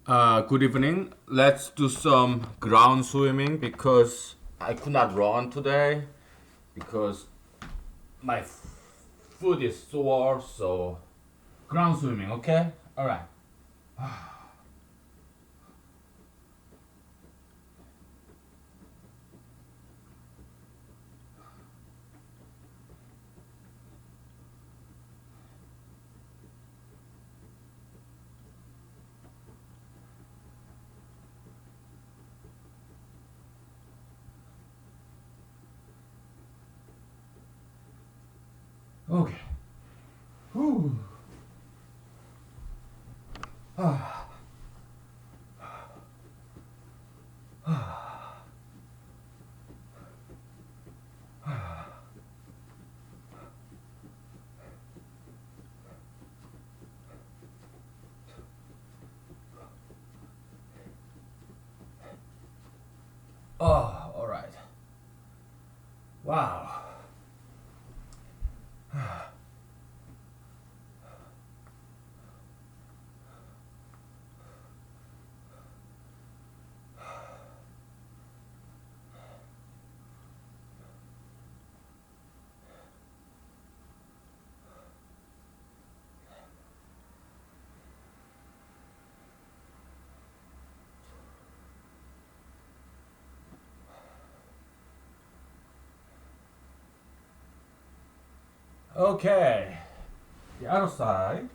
Good evening. Let's do some ground swimming because I could not run today because my foot is sore. So, ground swimming, okay? All right. Okay. Whew. Oh, all right. Wow. Okay. The other side.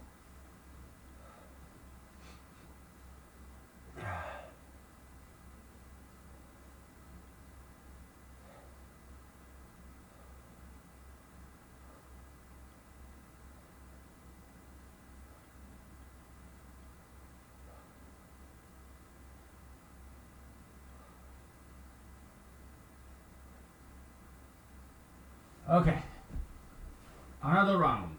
Okay. Another round.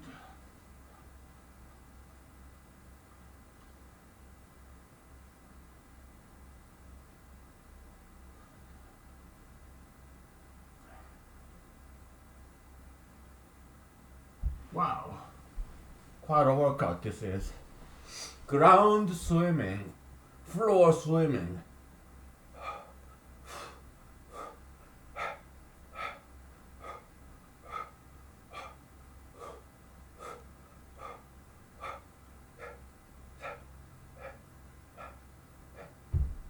Wow. Quite a workout this is. Ground swimming, floor swimming.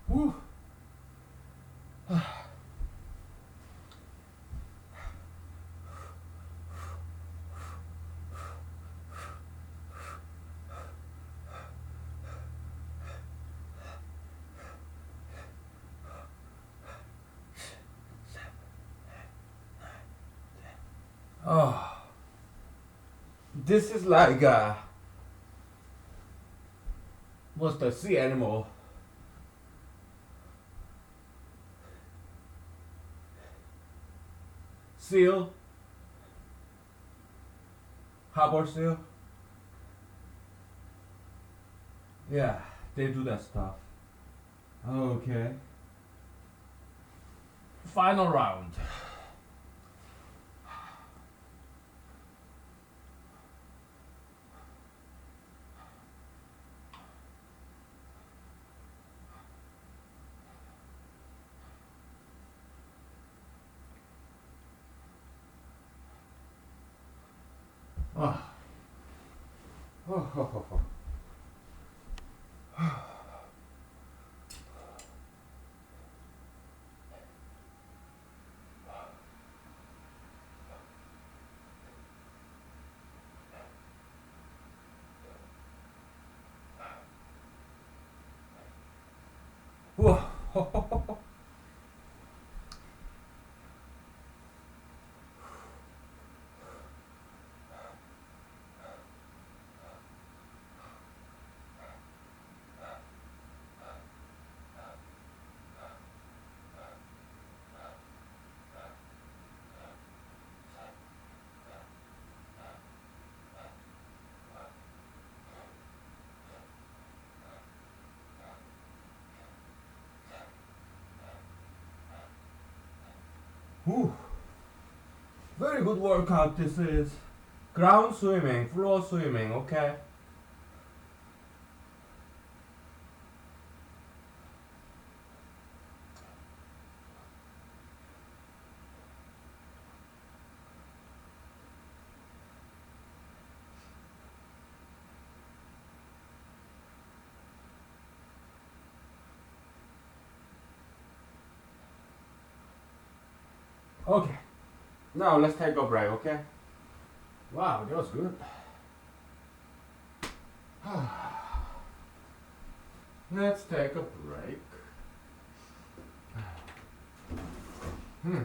Whew. Oh, this is like what's the sea animal? Seal, harbor seal. Yeah, they do that stuff. Okay. Final round. Oh. Oh, oh, oh, oh. Whoa. Whew. Very good workout this is. Ground swimming, floor swimming, okay? Okay. Now let's take a break, okay? Wow, that was good. Let's take a break. Hmm.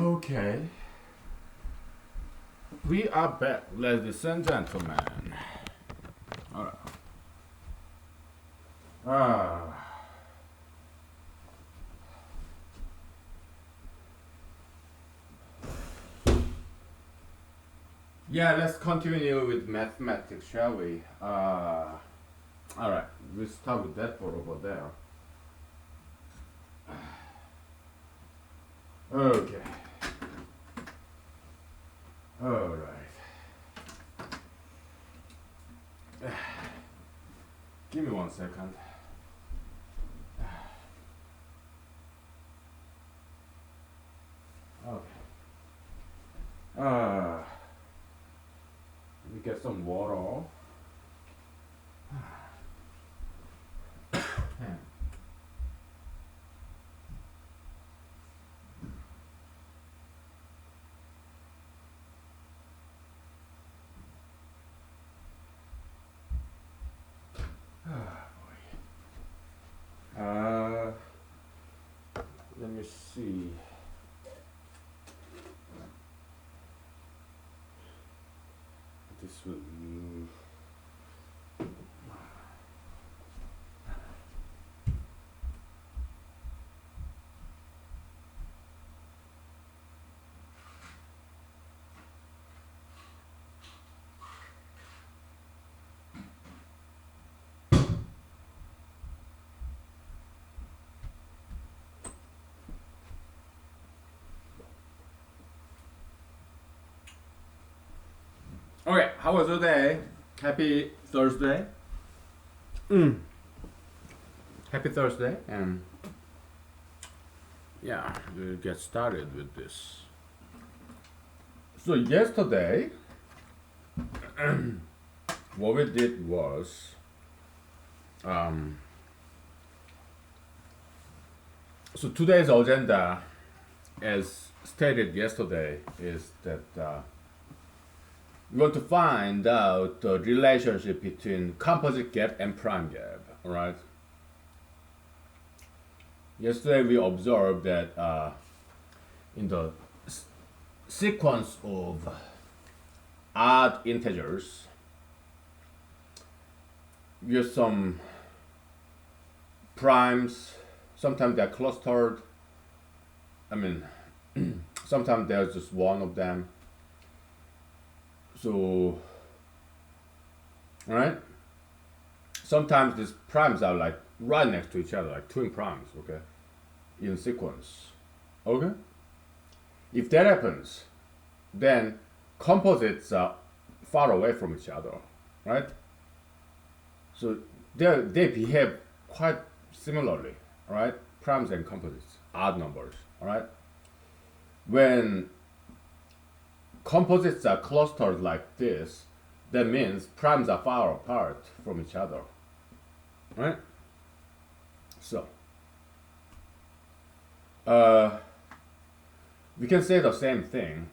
Okay. We are back, ladies and gentlemen. Alright. Ah. Yeah, let's continue with mathematics, shall we? Alright, we'll start with that board over there. Okay. Alright. Give me 1 second. Okay. Let me get some water. Uh, Let me see. This will. Okay, how was your day? Happy Thursday. Happy Thursday, and yeah, we'll get started with this. So yesterday, what we did was, so today's agenda, as stated yesterday, is that we want to find out the relationship between composite gap and prime gap. All right. Yesterday we observed that in the sequence of odd integers, use some primes. Sometimes they're clustered. I mean, sometimes there's just one of them. So, right? Sometimes these primes are like right next to each other, like twin primes, okay? In sequence. Okay? If that happens, then composites are far away from each other, right? So they behave quite similarly, right? Primes and composites, odd numbers, all right? When composites are clustered like this, that means primes are far apart from each other, right? So, we can say the same thing.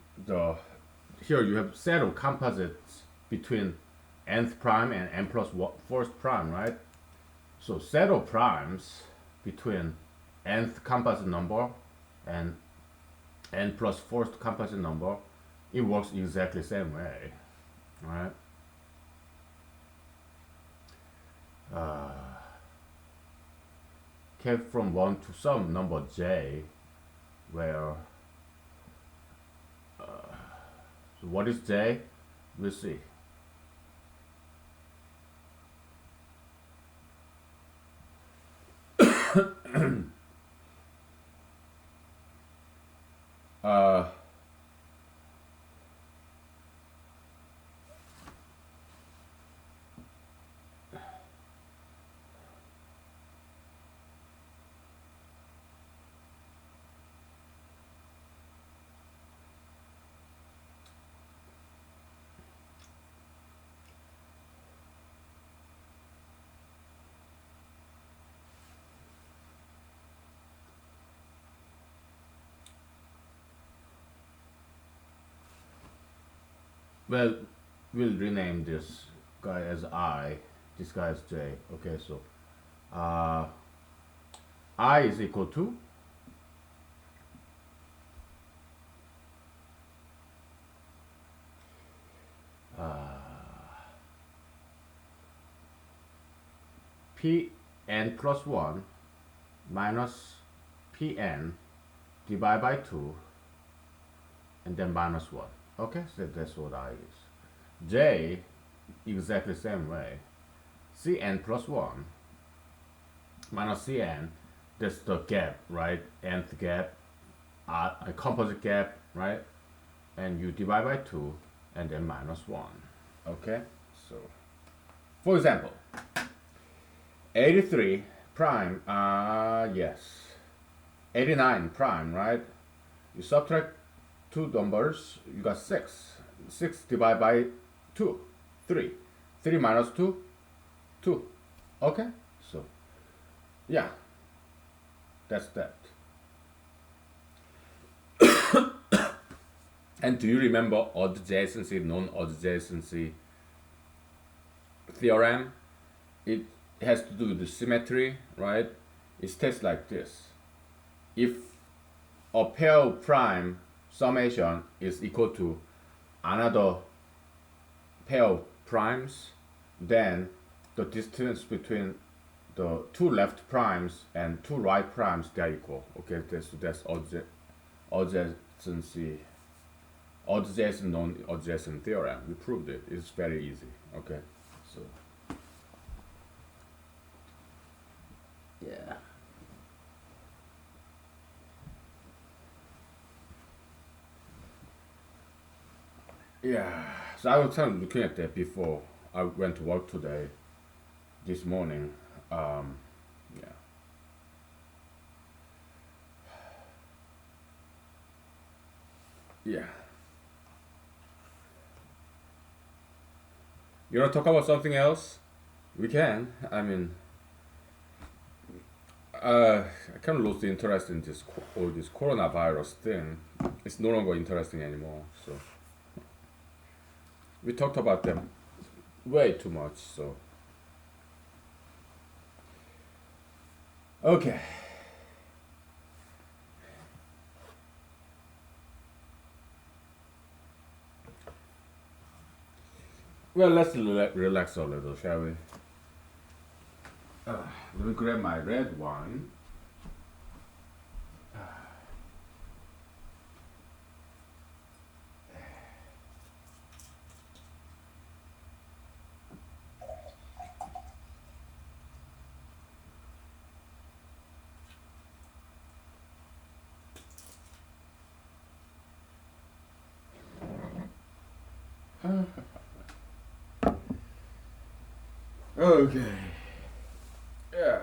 Here you have set of composites between nth prime and n plus fourth prime, right? So set of primes between nth composite number and n plus fourth composite number, it works exactly the same way, right? K from 1 to some number j, where so what is j? We'll see. uh, well, we'll rename this guy as I, this guy as j. Okay, so I is equal to Pn plus 1 minus Pn divided by 2 and then minus 1. Okay, so that's what I use. J, exactly same way. Cn plus 1 minus Cn, that's the gap, right? Nth gap, a composite gap, right? And you divide by 2 and then minus 1. Okay, so for example, 83 prime, yes, 89 prime, right? You subtract two numbers, you got 6. 6 divided by 2, 3. 3 minus 2, 2. Okay, so yeah, that's that. And do you remember adjacency, non-adjacency theorem? It has to do with the symmetry, right? It states like this. If a pair of prime summation is equal to another pair of primes, then the distance between the two left primes and two right primes, they are equal. Okay, that's adjacency, adjacent non-adjacent theorem. We proved it. It's very easy. Okay, so yeah. Yeah, so I was kind of looking at that before I went to work today, this morning. Yeah. Yeah. You want to talk about something else? We can. I mean, I kind of lost the interest in all this coronavirus thing. It's no longer interesting anymore. So we talked about them way too much. So okay. Well, let's relax a little, shall we? Let me grab my red wine. Okay. Yeah.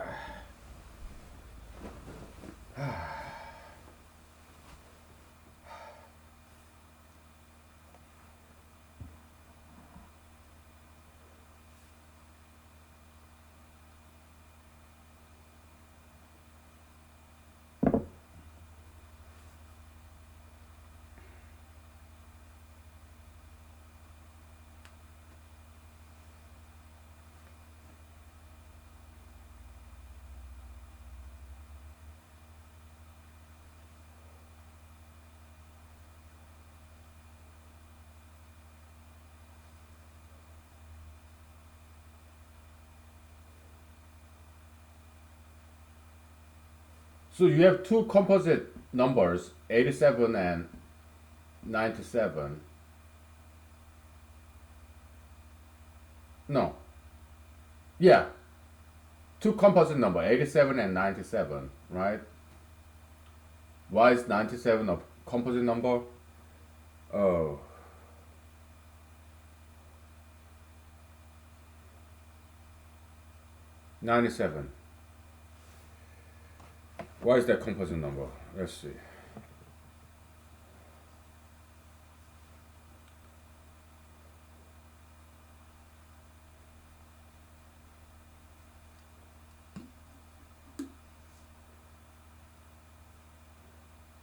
So you have two composite numbers, 87 and 97. No. Yeah. Two composite number, 87 and 97, right? Why is 97 a composite number? Oh. 97. Why is that composite number? Let's see.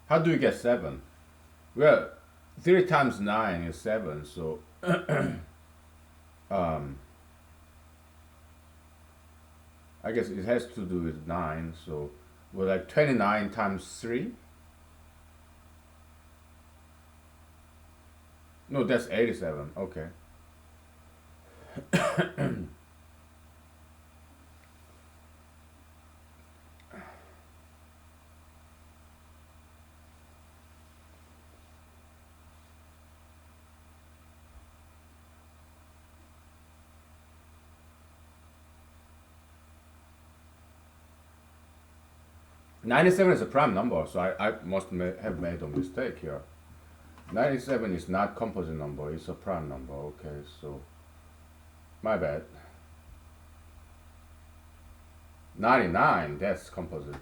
How do you get 7? Well, 3 times 9 is 7, so I guess it has to do with 9, so well, like 29 times 3? No, that's 87. Okay. 97 is a prime number, so I must have made a mistake here. 97 is not composite number, it's a prime number. Okay, so my bad. 99, that's composite.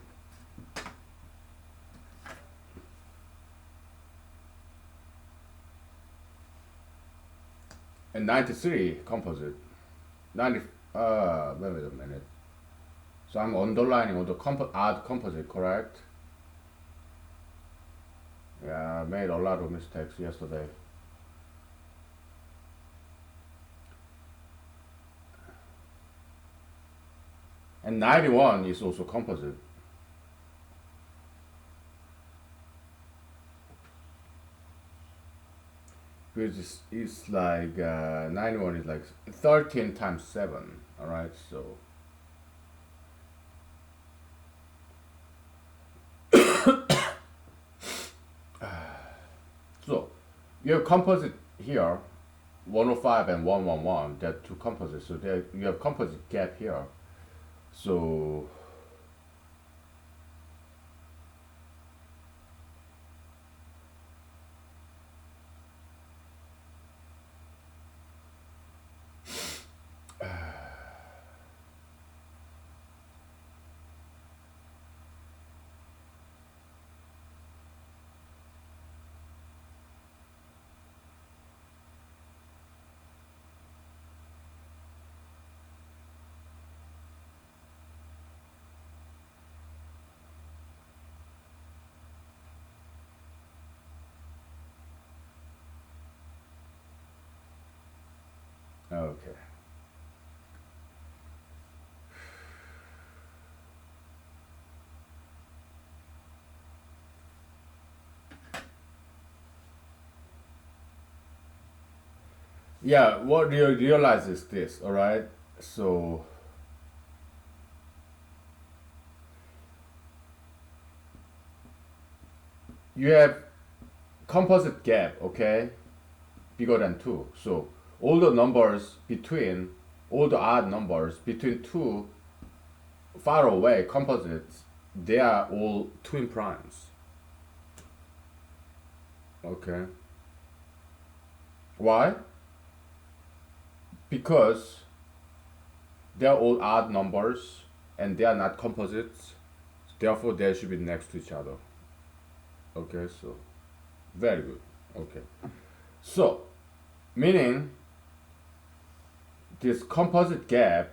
And 93, composite. 90, wait a minute. So I'm underlining all the odd composite, correct? Yeah, I made a lot of mistakes yesterday. And 91 is also composite. Because it's like 91 is like 13 times 7, alright? So so you have composite here, 105 and 111, they're two composites, so you have composite gap here. So okay. Yeah, what you realize is this, alright? So you have composite gap, okay, bigger than 2. So all the numbers between, all the odd numbers between two far away composites, they are all twin primes. Okay. Why? Because they are all odd numbers and they are not composites, therefore they should be next to each other. Okay, so very good. Okay, so meaning this composite gap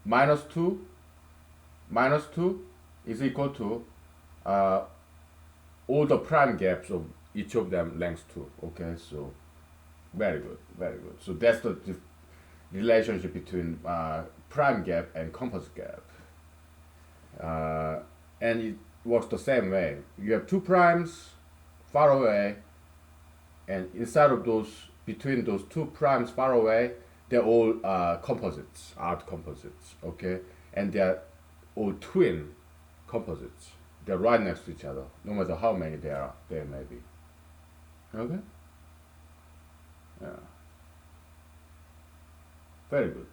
minus 2 is equal to all the prime gaps of each of them length 2. Okay, so very good, very good. So that's the relationship between prime gap and composite gap. And it works the same way. You have two primes far away, and inside of those, between those two primes far away, they're all composites, odd composites, okay? And they're all twin composites. They're right next to each other, no matter how many there may be. Okay? Yeah. Very good.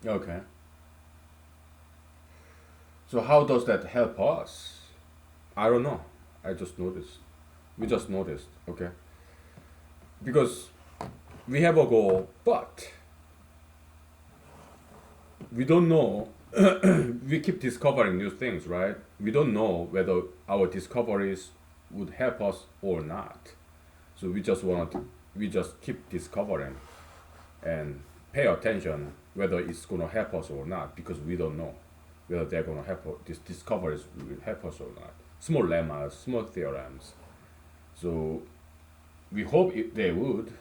Okay. So how does that help us? I don't know. I just noticed. We just noticed, okay? Because we have a goal, but we don't know. We keep discovering new things, right? We don't know whether our discoveries would help us or not. So we just keep discovering and pay attention whether it's gonna help us or not, because we don't know whether they're gonna help us. These discoveries will help us or not. Small lemmas, small theorems. So we hope they would,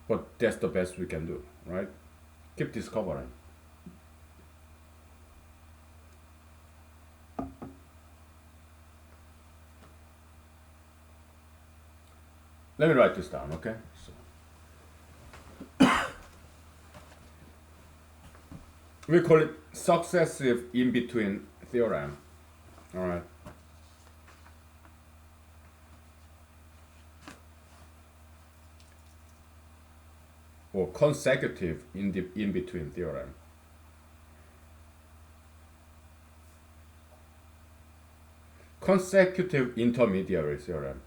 but that's the best we can do, right? Keep discovering. Let me write this down, okay? So we call it successive in-between theorem. All right. consecutive in between theorem. Consecutive intermediary theorem.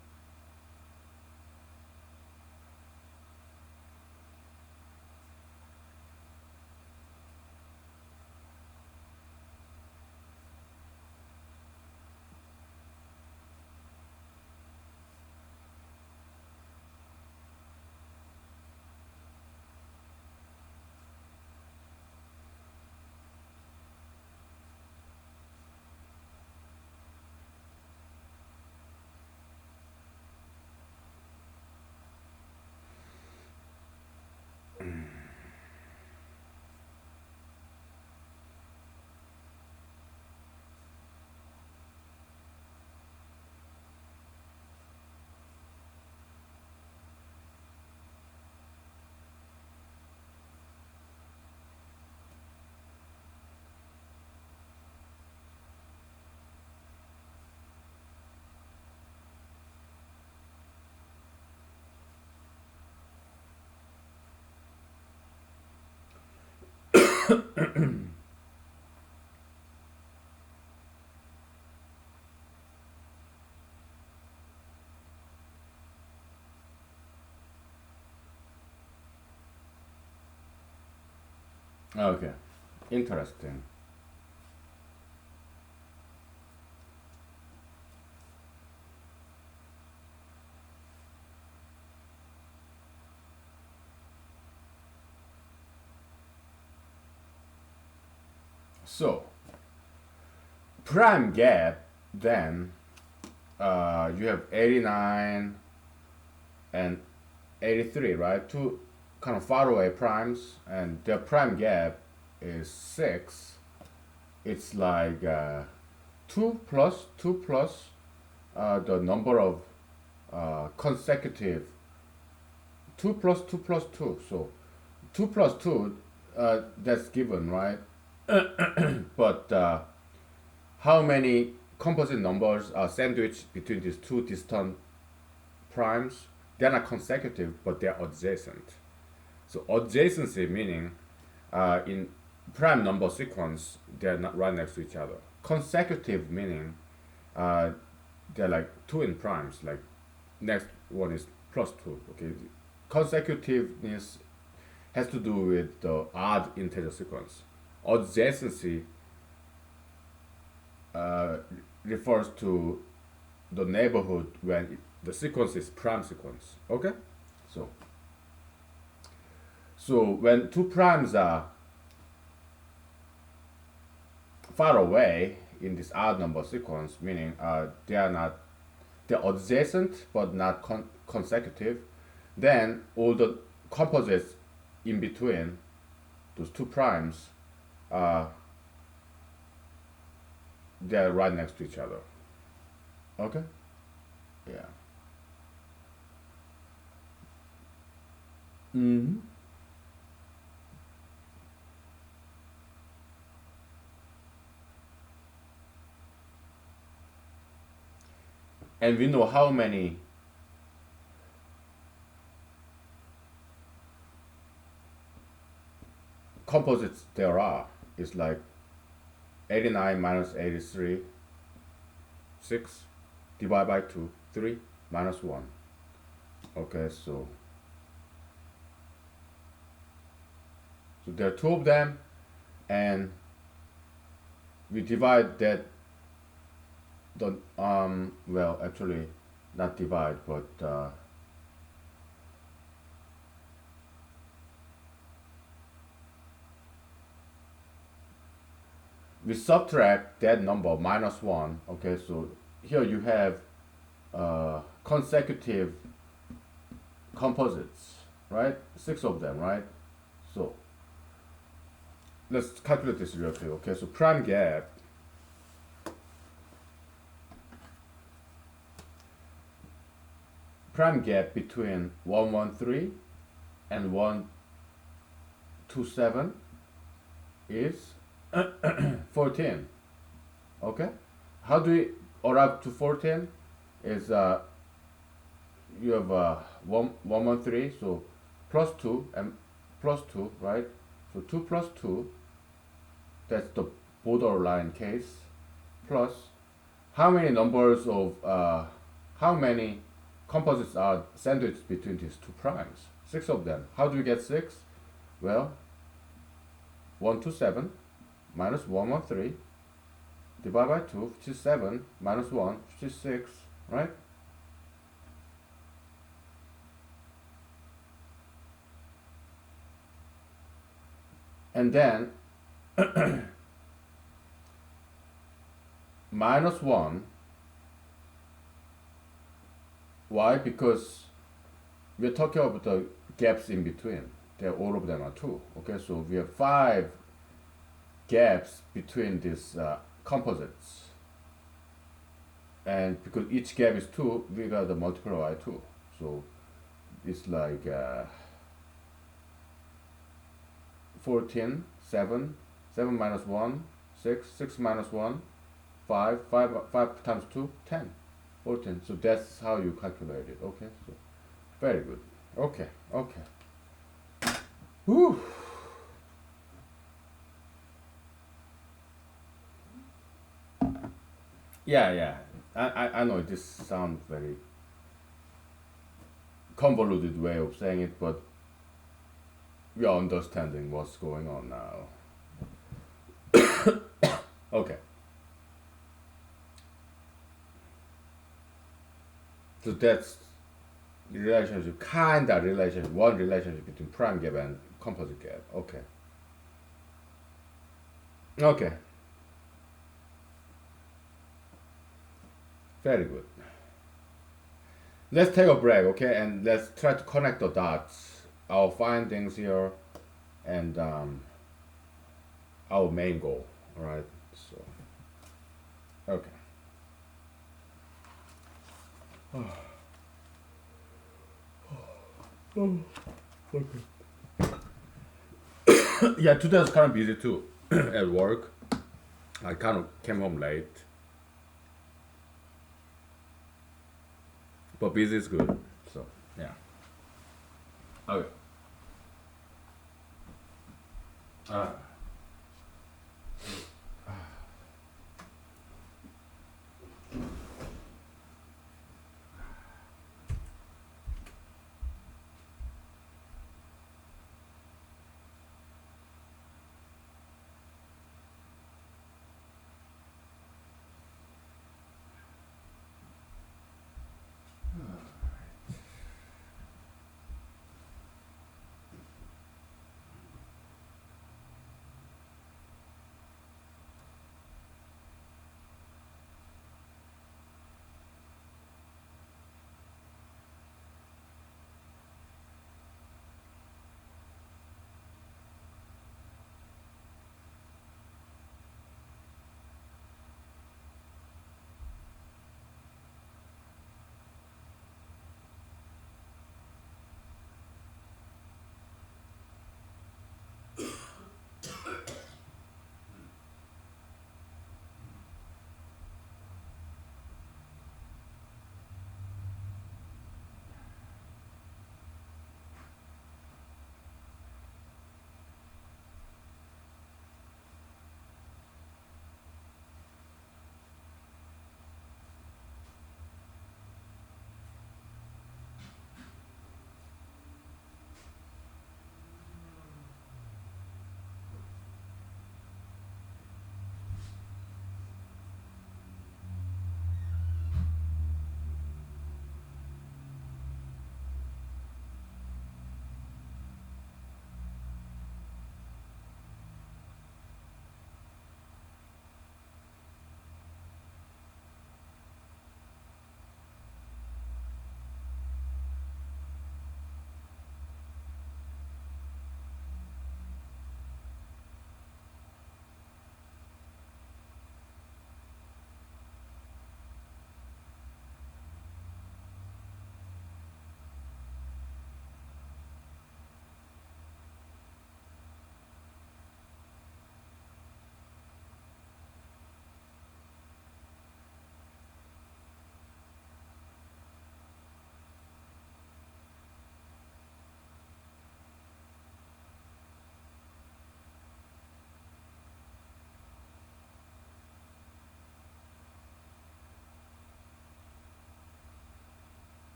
Okay, interesting. So, prime gap, then you have 89 and 83, right? Two kind of far away primes, and their prime gap is 6. It's like 2 plus the number of consecutive 2 plus 2 plus 2. So 2 plus 2, that's given, right? But how many composite numbers are sandwiched between these two distant primes? They're not consecutive, but they're adjacent. So adjacency meaning in prime number sequence, they're not right next to each other. Consecutive meaning uh, they're like two in primes, like next one is plus two. Okay, consecutiveness has to do with the odd integer sequence. Adjacency uh, refers to the neighborhood when the sequence is prime sequence. Okay, so when two primes are far away in this odd number sequence, meaning they're adjacent but not consecutive, then all the composites in between those two primes, uh, they're right next to each other. Okay? Yeah. Mm-hmm. And we know how many composites there are. It's like 89 minus 83, 6, divided by 2, 3, minus 1. Okay, so there are two of them, and we divide that, the well, actually not divide, but we subtract that number minus 1. Okay, so here you have consecutive composites, right? 6 of them, right? So let's calculate this real quick. Okay, so prime gap between 113 and 127 is 14. Okay, how do we arrive to 14? Is you have 113, so plus 2 and plus 2, right? So 2 plus 2, that's the borderline case, plus how many numbers of, how many composites are sandwiched between these two primes? 6 of them. How do you get 6? Well, 1, 2, 7, minus 1, 1, 3, divide by 2, which is 7, minus 1, which is 6, right? And then minus 1. Why? Because we're talking about the gaps in between. All of them are 2. Okay, so we have 5 gaps between these composites. And because each gap is 2, we got the multiple by 2. So it's like 14, 7, 7 minus 1, 6, 6 minus 1, 5, 5 times 2, 10, 14. So that's how you calculate it. Okay, so very good. Okay, okay. Whew. Yeah, yeah. I know this sounds very convoluted way of saying it, but we are understanding what's going on now. Okay. So that's the relationship, kinda relationship, one relationship between prime gap and composite gap. Okay. Okay. Very good. Let's take a break, okay, and let's try to connect the dots, our findings here, and our main goal. All right. So, okay. Yeah, today was kind of busy too at work. I kind of came home late, but busy is good. So yeah. Okay. Uh,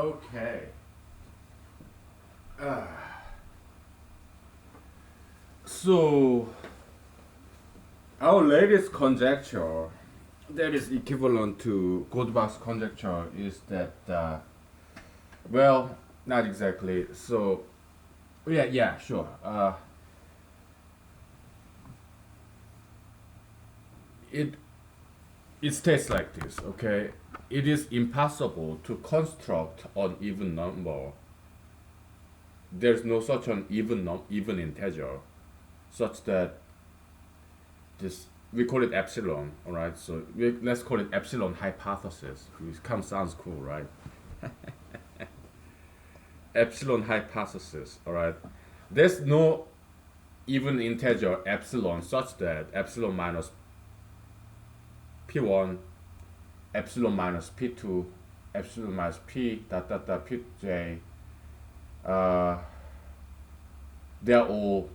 Okay. Uh, so, our latest conjecture that is equivalent to Goldbach's conjecture is that, well, not exactly. So, yeah, sure. It it states like this, okay? It is impossible to construct an even number. There's no such an even integer, such that this we call it epsilon, all right? So let's call it epsilon hypothesis, which kind of sounds cool, right? Epsilon hypothesis, all right? There's no even integer epsilon such that epsilon minus p1, epsilon minus p2, epsilon minus p dot dot dot pj, uh, they're all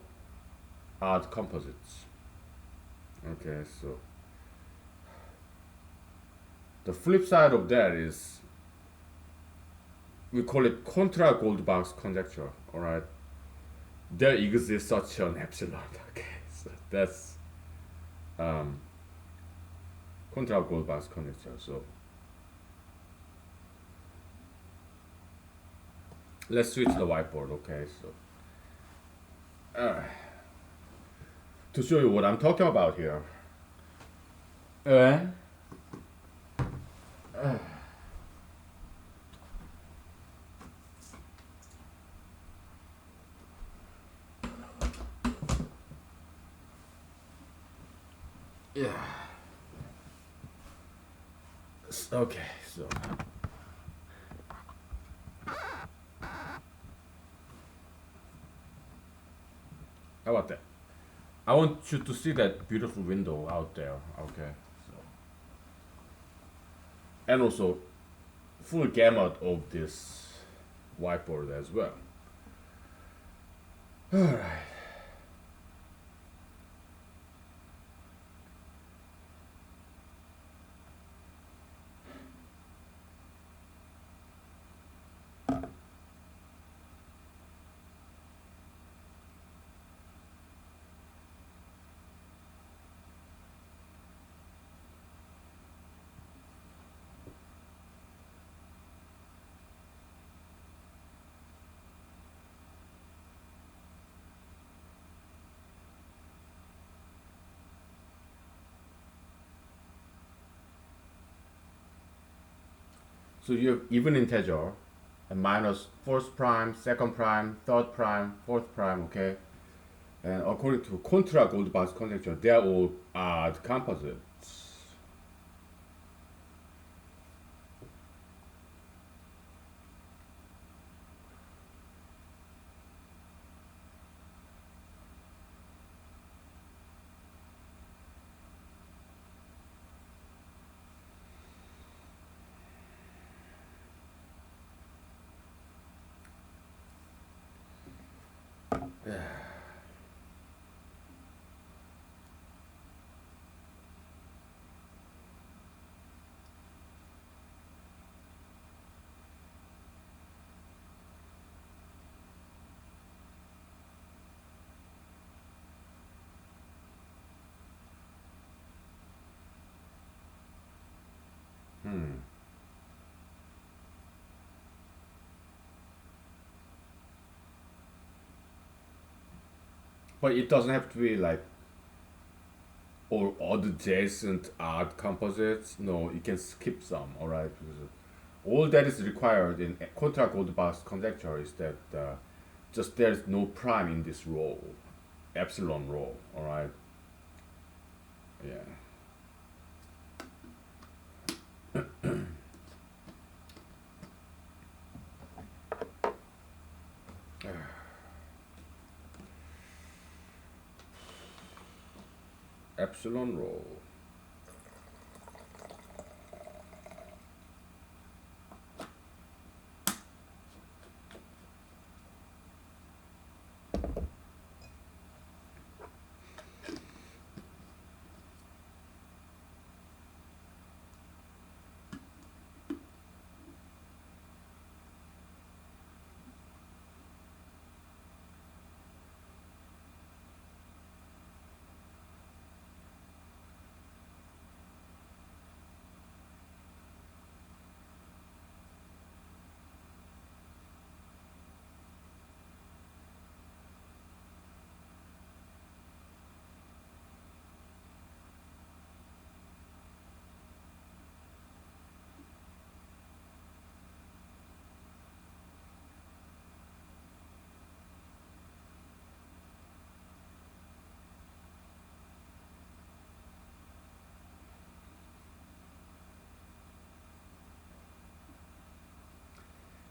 odd composites. Okay, so the flip side of that is we call it contra Goldbach's conjecture. All right, there exists such an epsilon. Okay, so that's um, contra Goldbach's conjecture. So let's switch the whiteboard. Okay, so to show you what I'm talking about here. Uh, yeah. Okay, so how about that? I want you to see that beautiful window out there. Okay, so and also full gamut of this whiteboard as well. All right. So you have even integer and minus first prime, second prime, third prime, fourth prime, okay? And according to contra Goldbach's conjecture, they're all odd composites. Hmm. But it doesn't have to be like or adjacent odd composites. No, you can skip some, all right? Because all that is required in contra Goldbach's conjecture is that just there's no prime in this row, epsilon row, all right? Yeah. Epsilon row.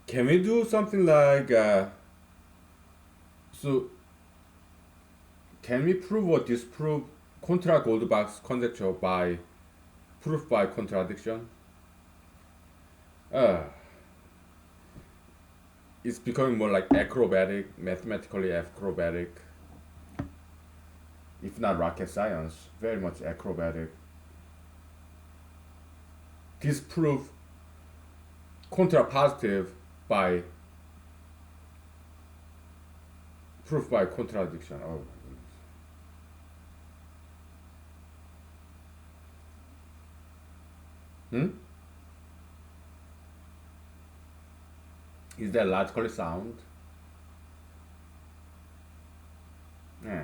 Can we do something like so? Can we prove or disprove contra Goldbach's conjecture by proof by contradiction? Uh, it's becoming more like acrobatic, mathematically acrobatic, if not rocket science, very much acrobatic. Disprove contrapositive by proof by contradiction. Oh my goodness. Hmm? Is that logically sound? Yeah.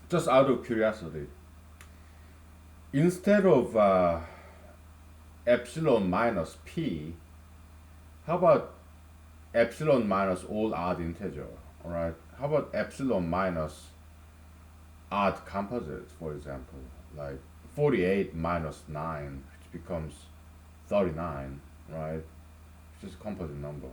Just out of curiosity, instead of epsilon minus p, how about epsilon minus all odd integer? All right. How about epsilon minus odd composites, for example, like 48 minus 9, which becomes 39, right? It's just a composite number.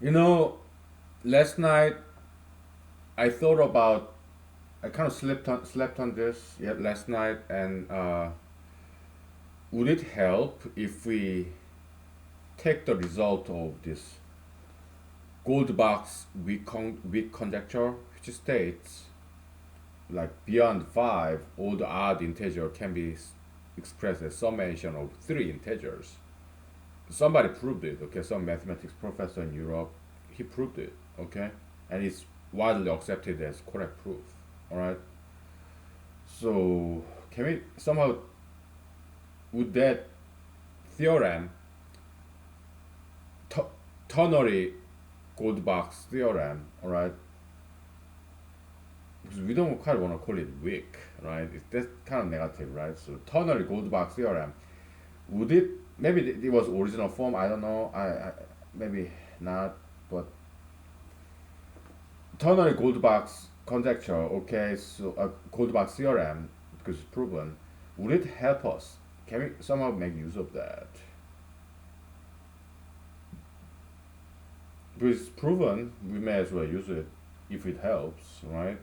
You know, last night I thought about, I kind of slept on this yet last night, and would it help if we take the result of this Goldbach's weak conjecture, which states like beyond 5, all the odd integer can be expressed as summation of three integers. Somebody proved it, okay? Some mathematics professor in Europe, he proved it, okay? And it's widely accepted as correct proof, all right? So can we somehow, would that theorem, t- ternary Goldbach's theorem, all right? Because we don't quite want to call it weak, right? That's kind of negative, right? So ternary Goldbach theorem, would it, maybe it was original form, I don't know, maybe not, but ternary Goldbach's conjecture, okay, so Goldbach's theorem, because it's proven, would it help us? Can we somehow make use of that? Because it's proven, we may as well use it if it helps, right?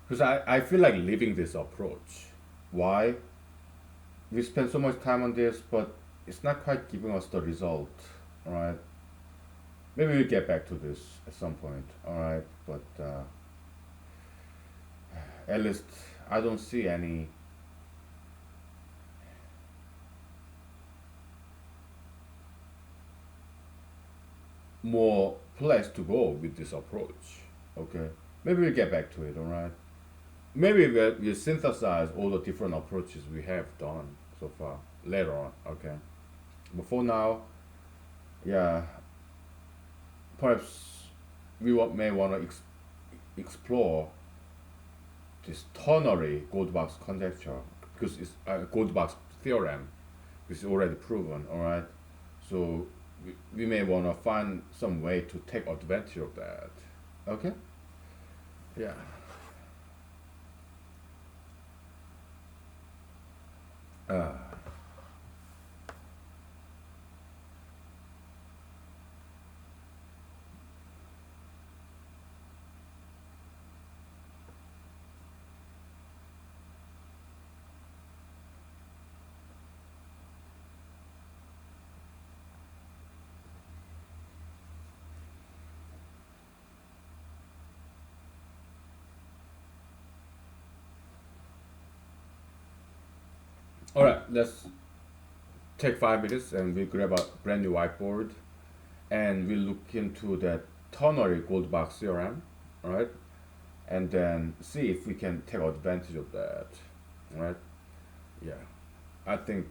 Because I feel like leaving this approach. Why? We spend so much time on this, but it's not quite giving us the result. All right. Maybe we'll get back to this at some point. All right. But at least I don't see any more place to go with this approach. Okay. Maybe we'll get back to it. All right. Maybe we synthesize all the different approaches we have done so far later on. Okay. But for now, yeah, perhaps may want to explore this ternary Goldbach's conjecture because it's Goldbach's theorem is already proven. All right, so we may want to find some way to take advantage of that. Okay. Yeah. Uh, all right. Let's take 5 minutes and we grab a brand new whiteboard and we look into that ternary Goldbach theorem. All right, and then see if we can take advantage of that. All right. Yeah. I think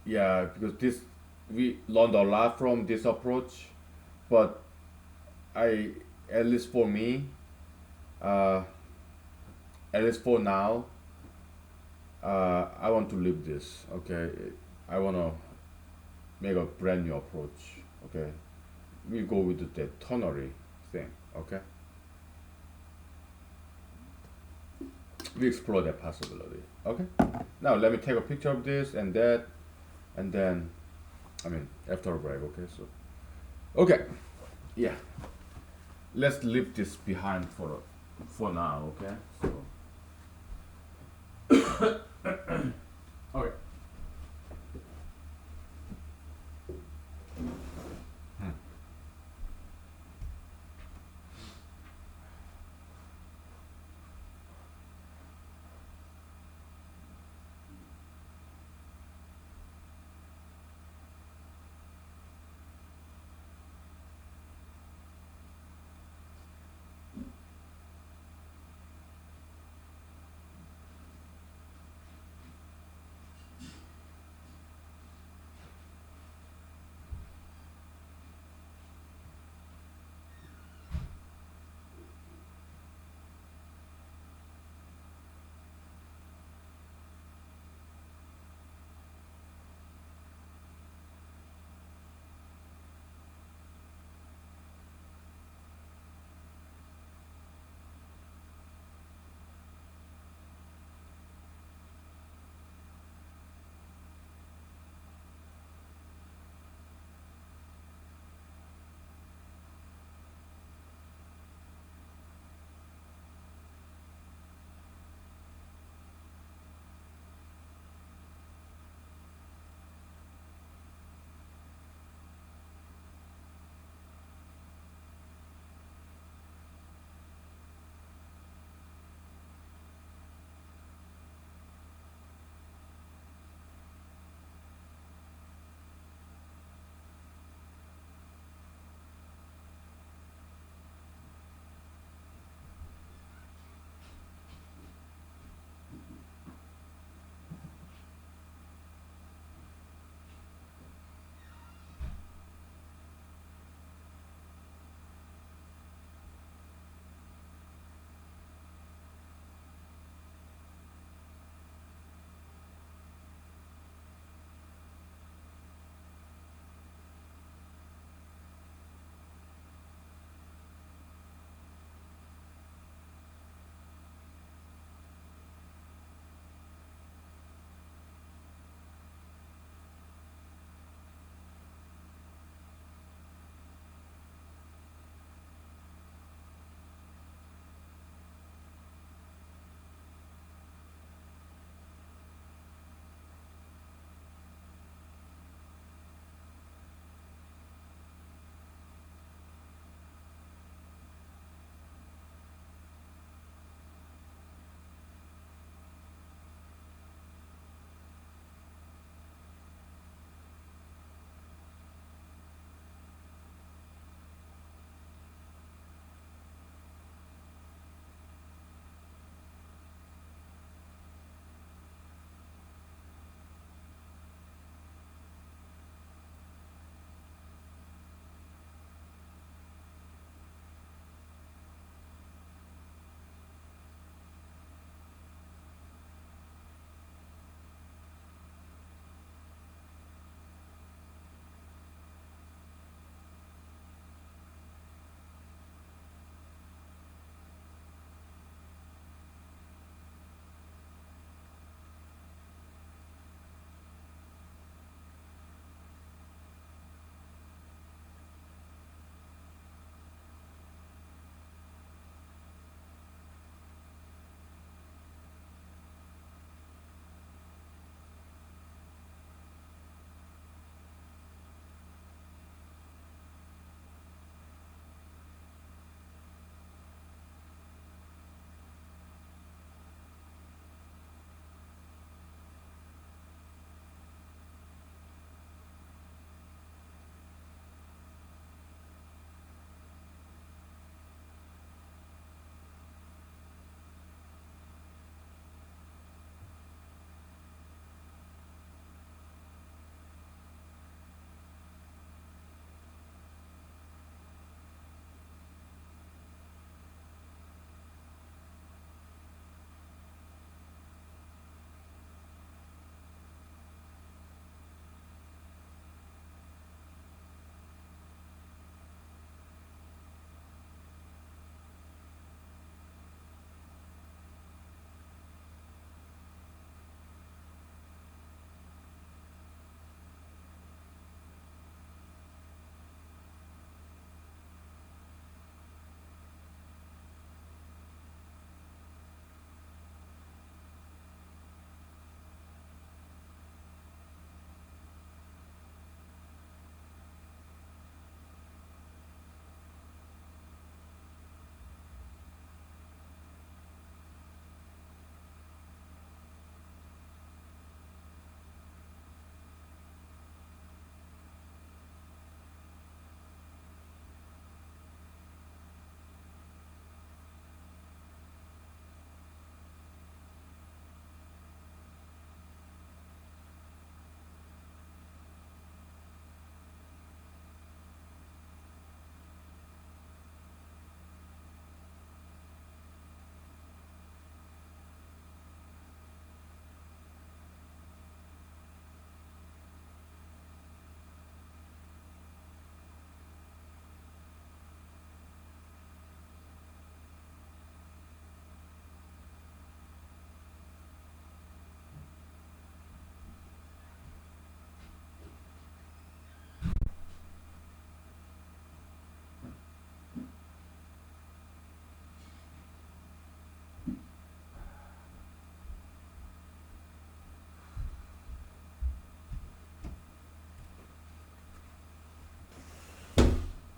yeah because this we learned a lot from this approach, but I at least for me, uh, at least for now, I want to leave this. Okay, I want to make a brand new approach. Okay, we go with the ternary thing. Okay, we explore that possibility. Okay, now let me take a picture of this and that, and then I mean after a break. Okay, so okay, yeah, let's leave this behind for now. Okay, so okay.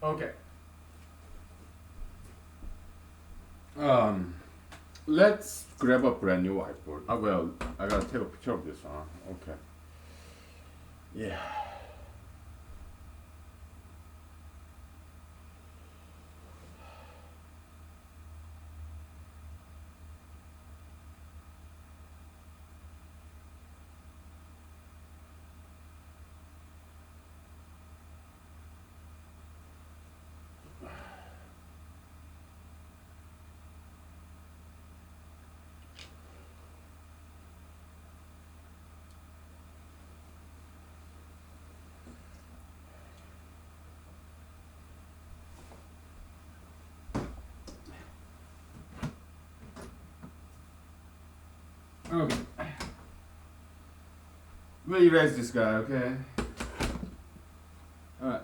Okay. Um, let's grab a brand new whiteboard. Well, I gotta take a picture of this, huh? Okay. Yeah. Okay. We'll erase this guy, okay? Alright.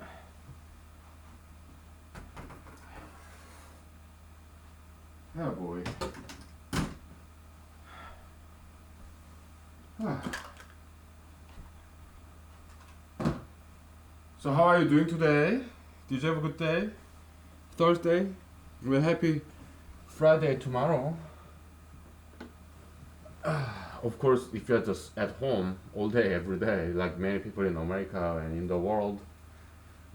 Oh boy. So how are you doing today? Did you have a good day? Thursday? We're happy Friday tomorrow. Of course, if you're just at home all day, every day, like many people in America and in the world,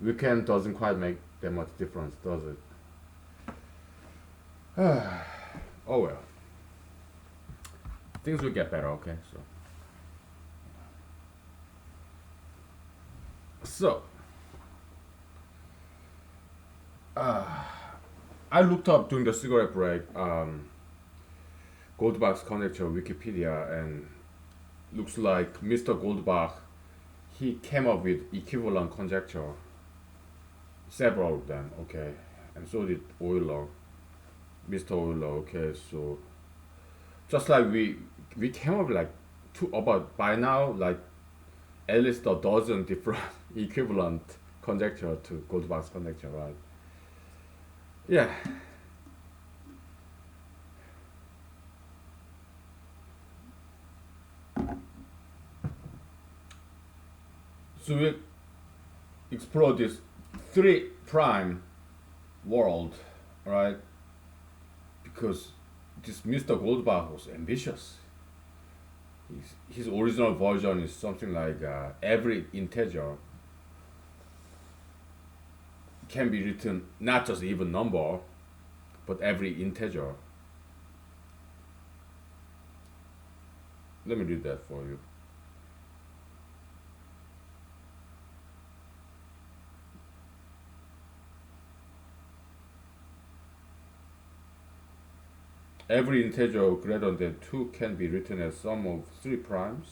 weekend doesn't quite make that much difference, does it? Oh well. Things will get better, okay? So, I looked up during the cigarette break Goldbach's conjecture Wikipedia, and looks like Mr. Goldbach, he came up with equivalent conjecture, several of them, okay, and so did Euler, Mr. Euler, okay. So just like we came up like two about by now like at least a dozen different equivalent conjecture to Goldbach's conjecture, right? Yeah. So we explore this three prime world, right? Because this Mr. Goldbach was ambitious. His original version is something like every integer can be written not just even number, but every integer. Let me read that for you. Every integer greater than 2 can be written as sum of 3 primes.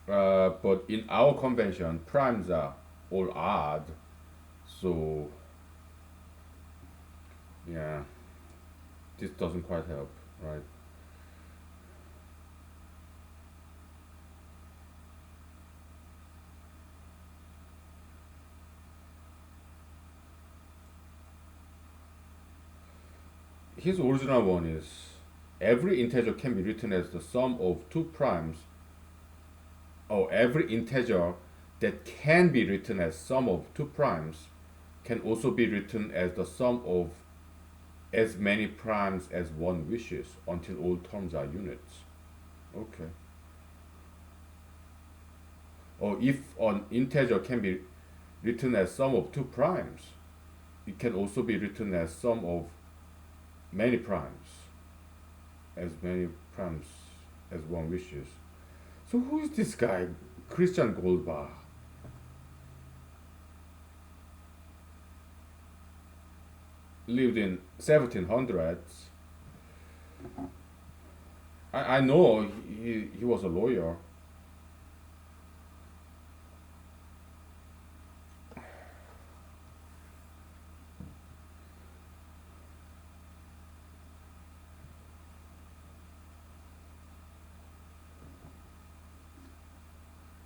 But in our convention, primes are all odd. So, yeah, this doesn't quite help, right? His original one is every integer can be written as the sum of 2 primes, or every integer that can be written as sum of 2 primes can also be written as the sum of as many primes as one wishes until all terms are units. Okay. Or if an integer can be written as sum of 2 primes, it can also be written as sum of many primes, as many primes as one wishes. So who is this guy, Christian Goldbach? Lived in 1700s. I know he was a lawyer.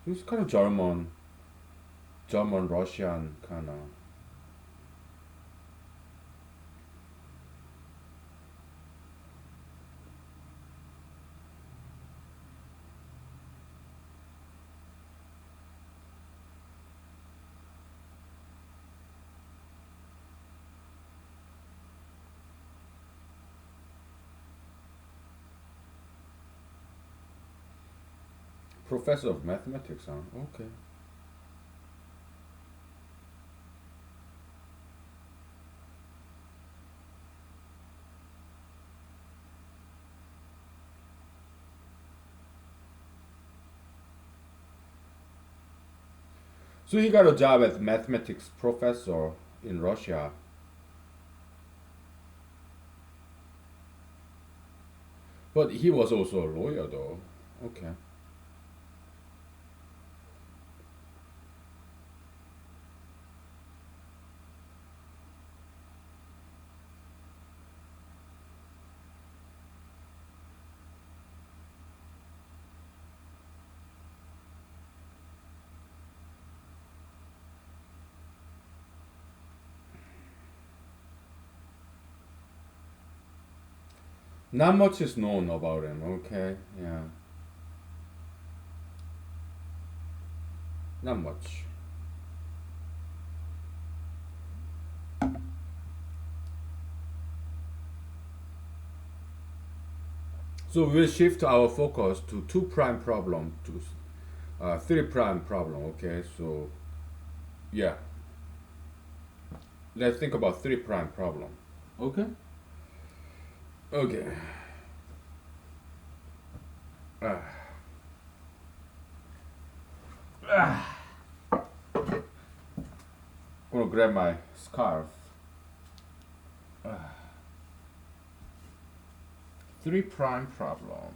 He was kind of German, Russian kind of. Professor of mathematics, huh? Okay. So he got a job as mathematics professor in Russia. But he was also a lawyer, though. Okay. Not much is known about him. Okay. Yeah. Not much. So we'll shift our focus to two prime problem to three prime problem. Okay. So yeah, let's think about three prime problem. Okay. Okay. Ah. Ah. I'm gonna grab my scarf. Ah. Three prime problem.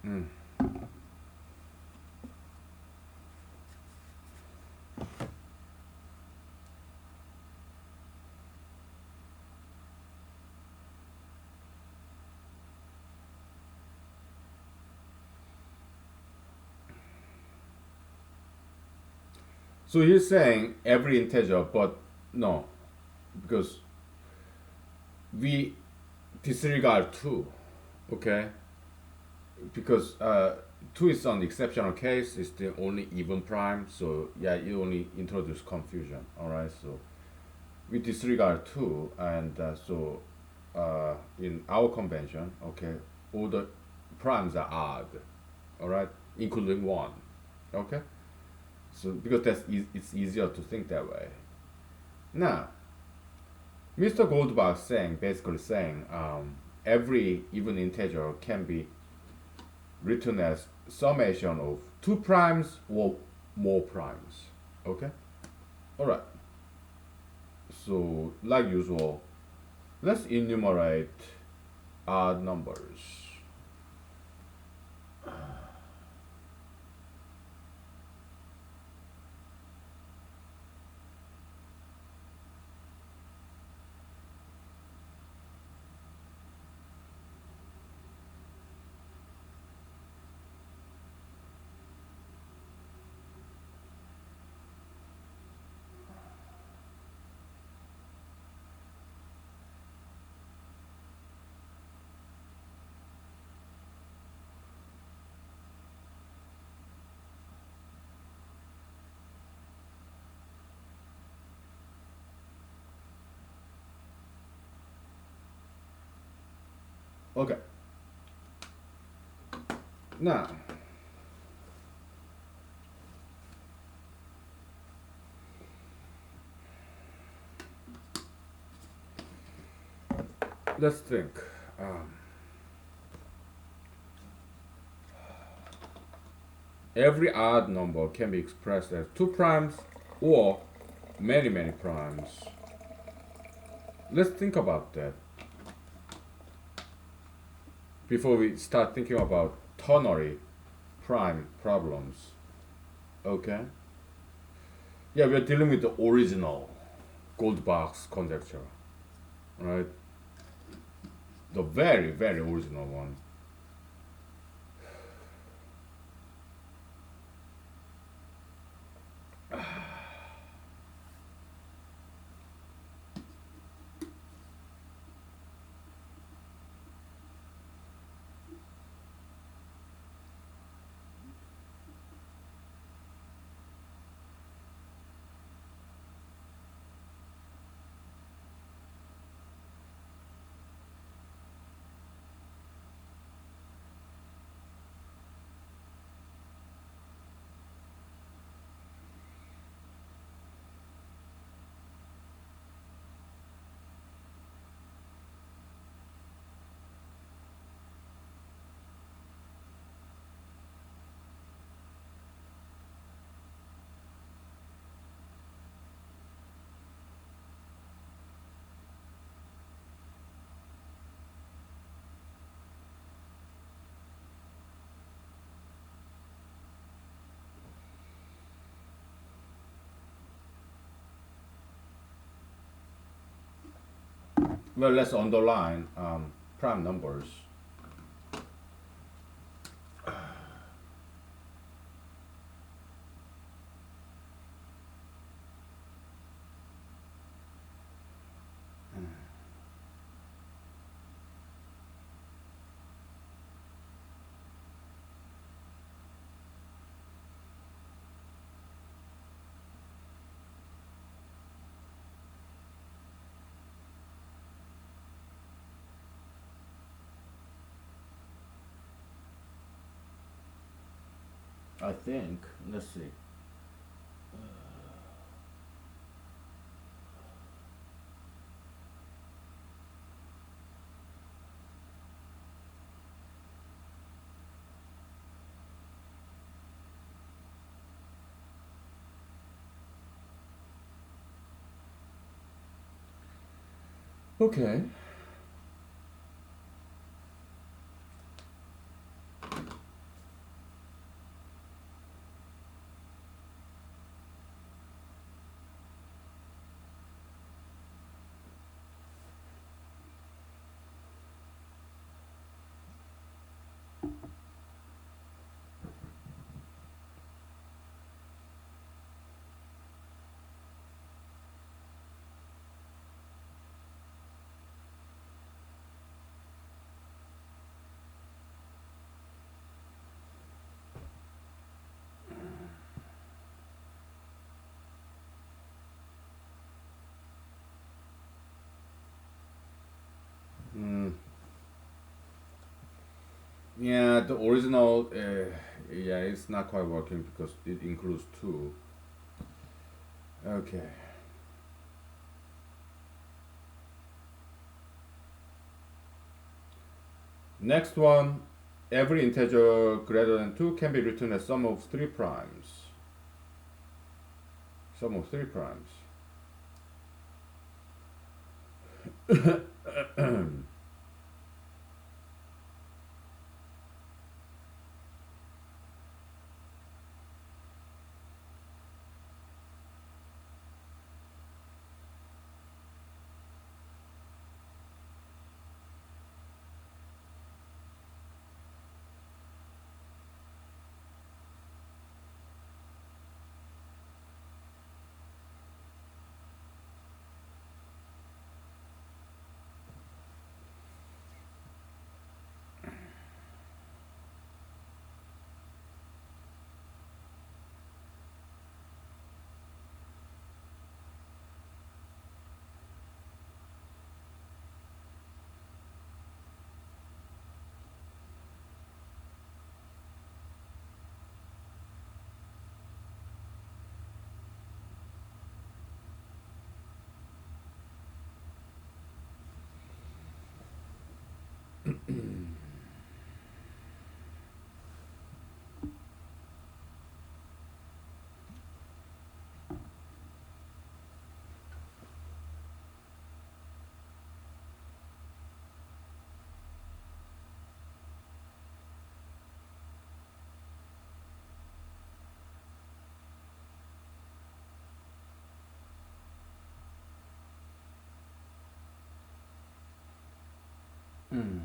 Mm. So he's saying every integer, but no, because we disregard two, okay? Because two is an exceptional case. It's the only even prime. So yeah, you only introduce confusion. All right. So we disregard two, and in our convention, okay, all the primes are odd. All right, including one. Okay. So because it's easier to think that way. Now, Mr. Goldbach saying basically saying every even integer can be written as summation of two primes or more primes. Okay? Alright. So, like usual, let's enumerate odd numbers. Okay. Now, let's think. Every odd number can be expressed as two primes or many primes. Let's think about that before we start thinking about ternary prime problems. Okay? Yeah, we're dealing with the original Goldbach's conjecture, right? The very original one. Well, let's underline prime numbers. I think. Let's see. Okay. Mm, yeah, the original, yeah, it's not quite working because it includes two. Okay. Next one, every integer greater than 2 can be written as sum of 3 primes. Sum of 3 primes. Hmm.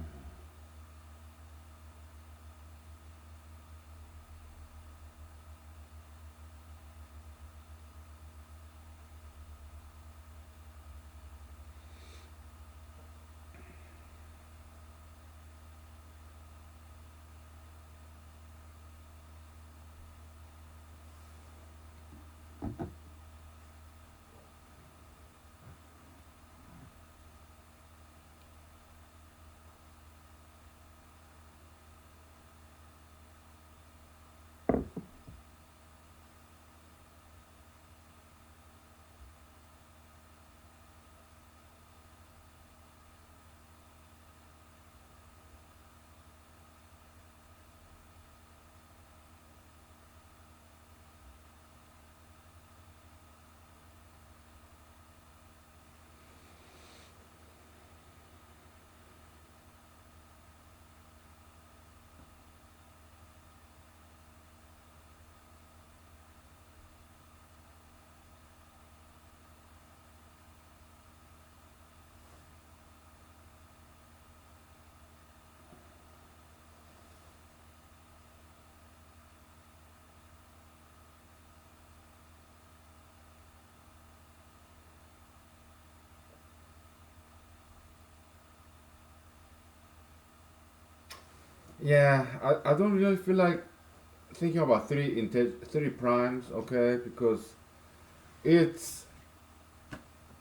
Yeah, I don't really feel like thinking about three primes, okay, because it's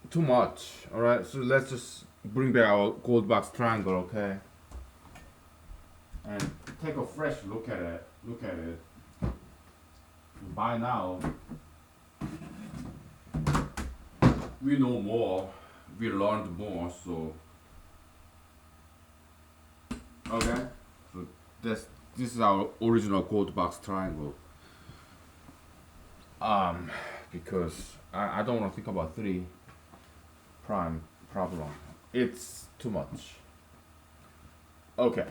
too much. All right, so let's just bring back our gold box triangle, okay, and take a fresh look at it. Look at it. By now, we know more. We learned more. So okay, so this is our original gold box triangle. Um, because I don't want to think about three prime problem. It's too much. Okay.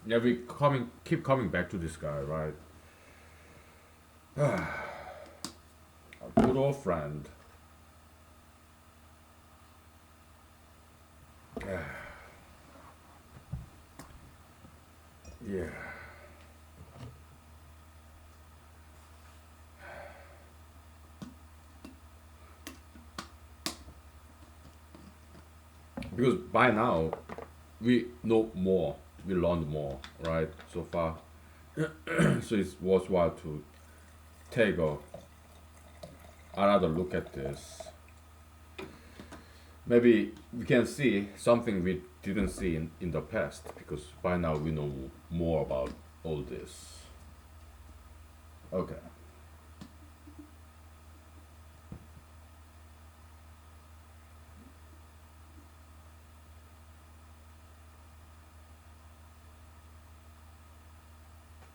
Yeah, keep coming back to this guy, right? Our good old friend. Yeah. Because by now we know more, we learned more, right? So far, so it's worthwhile to take another look at this. Maybe we can see something we didn't see in the past because by now we know more about all this. Okay.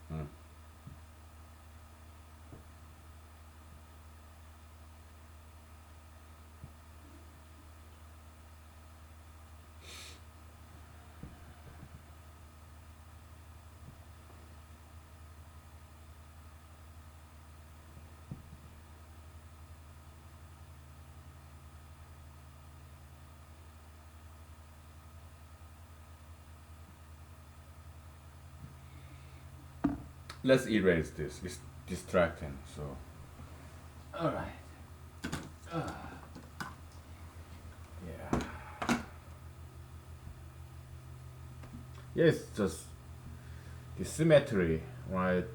Hmm. Let's erase this. It's distracting. So. All right. Yeah. Yes, just the symmetry, right?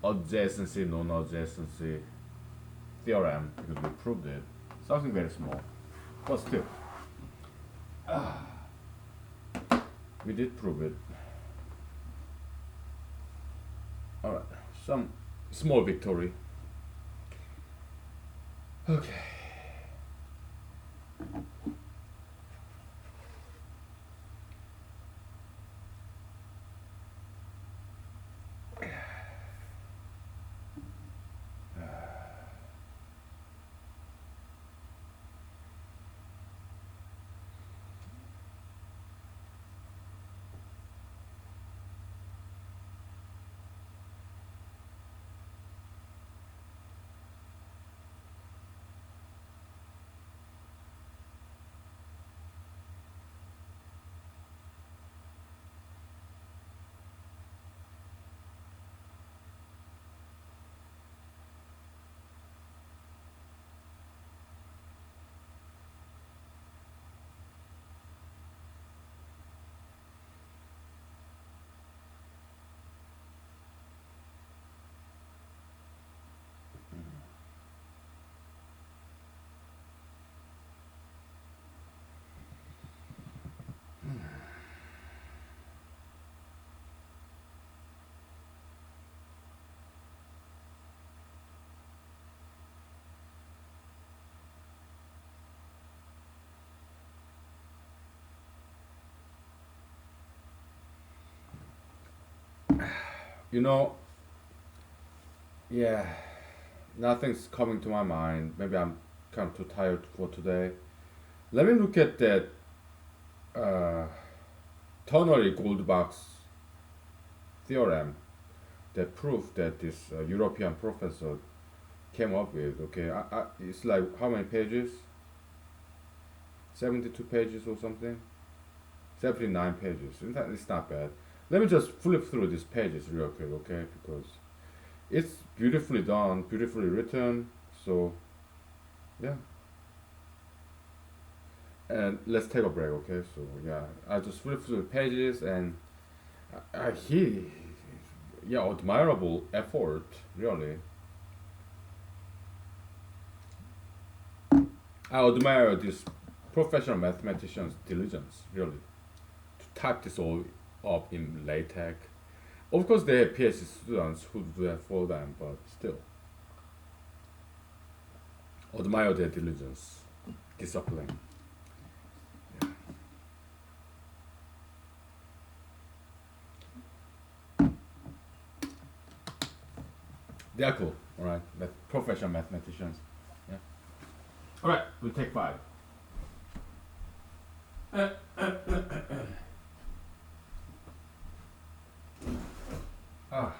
Adjacency, non-adjacency theorem because we proved it. Something very small, but still, we did prove it. All right, some small victory. Okay. You know, yeah, nothing's coming to my mind. Maybe I'm kind of too tired for today. Let me look at that uh, ternary gold box theorem, that proof that this European professor came up with. Okay, it's like how many pages? 72 pages or something? 79 pages. It's not bad. Let me just flip through these pages real quick, okay? Because it's beautifully done, beautifully written. So, yeah. And let's take a break, okay? So, yeah, I just flip through the pages and he, yeah, admirable effort, really. I admire this professional mathematician's diligence, really, to type this all up in LaTeX. Of course, they have PhD students who do that for them, but still, admire their diligence, discipline. They are cool, all right? Professional mathematicians. Yeah. All right, we'll take five. Ah,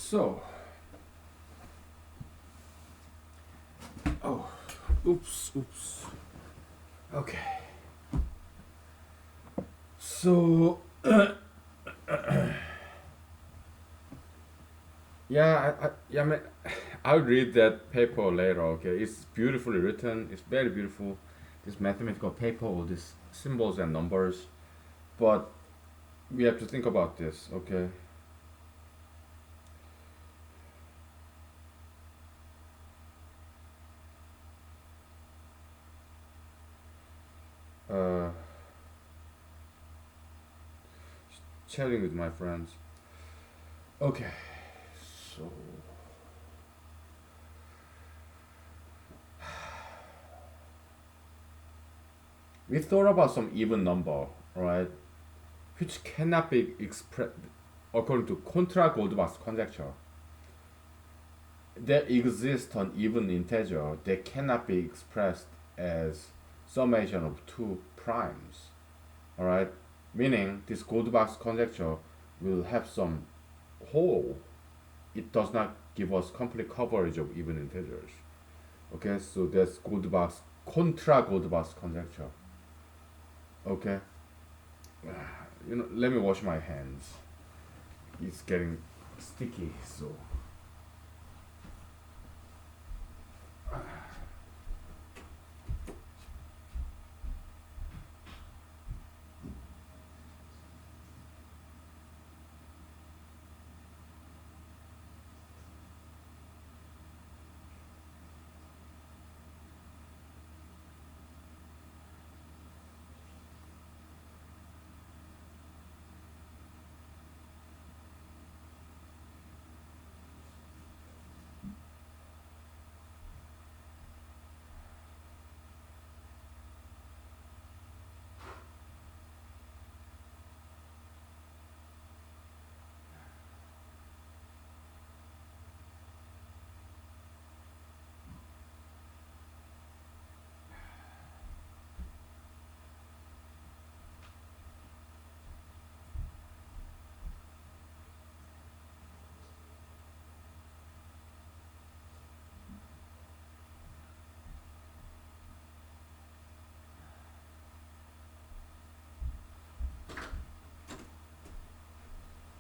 So, oh, oops. Okay. So, yeah, yeah, man, I'll read that paper later. Okay, it's beautifully written. It's very beautiful. This mathematical paper, all these symbols and numbers. But we have to think about this. Okay. Uh, Chatting with my friends. Okay. So, we thought about some even number, right? Which cannot be expressed according to contra-Goldbach's conjecture. There exists an even integer that cannot be expressed as summation of two primes. Alright? Meaning this Goldbach's conjecture will have some hole. It does not give us complete coverage of even integers. Okay, so that's Goldbach's contra Goldbach's conjecture. Okay? Let me wash my hands. It's getting sticky, so.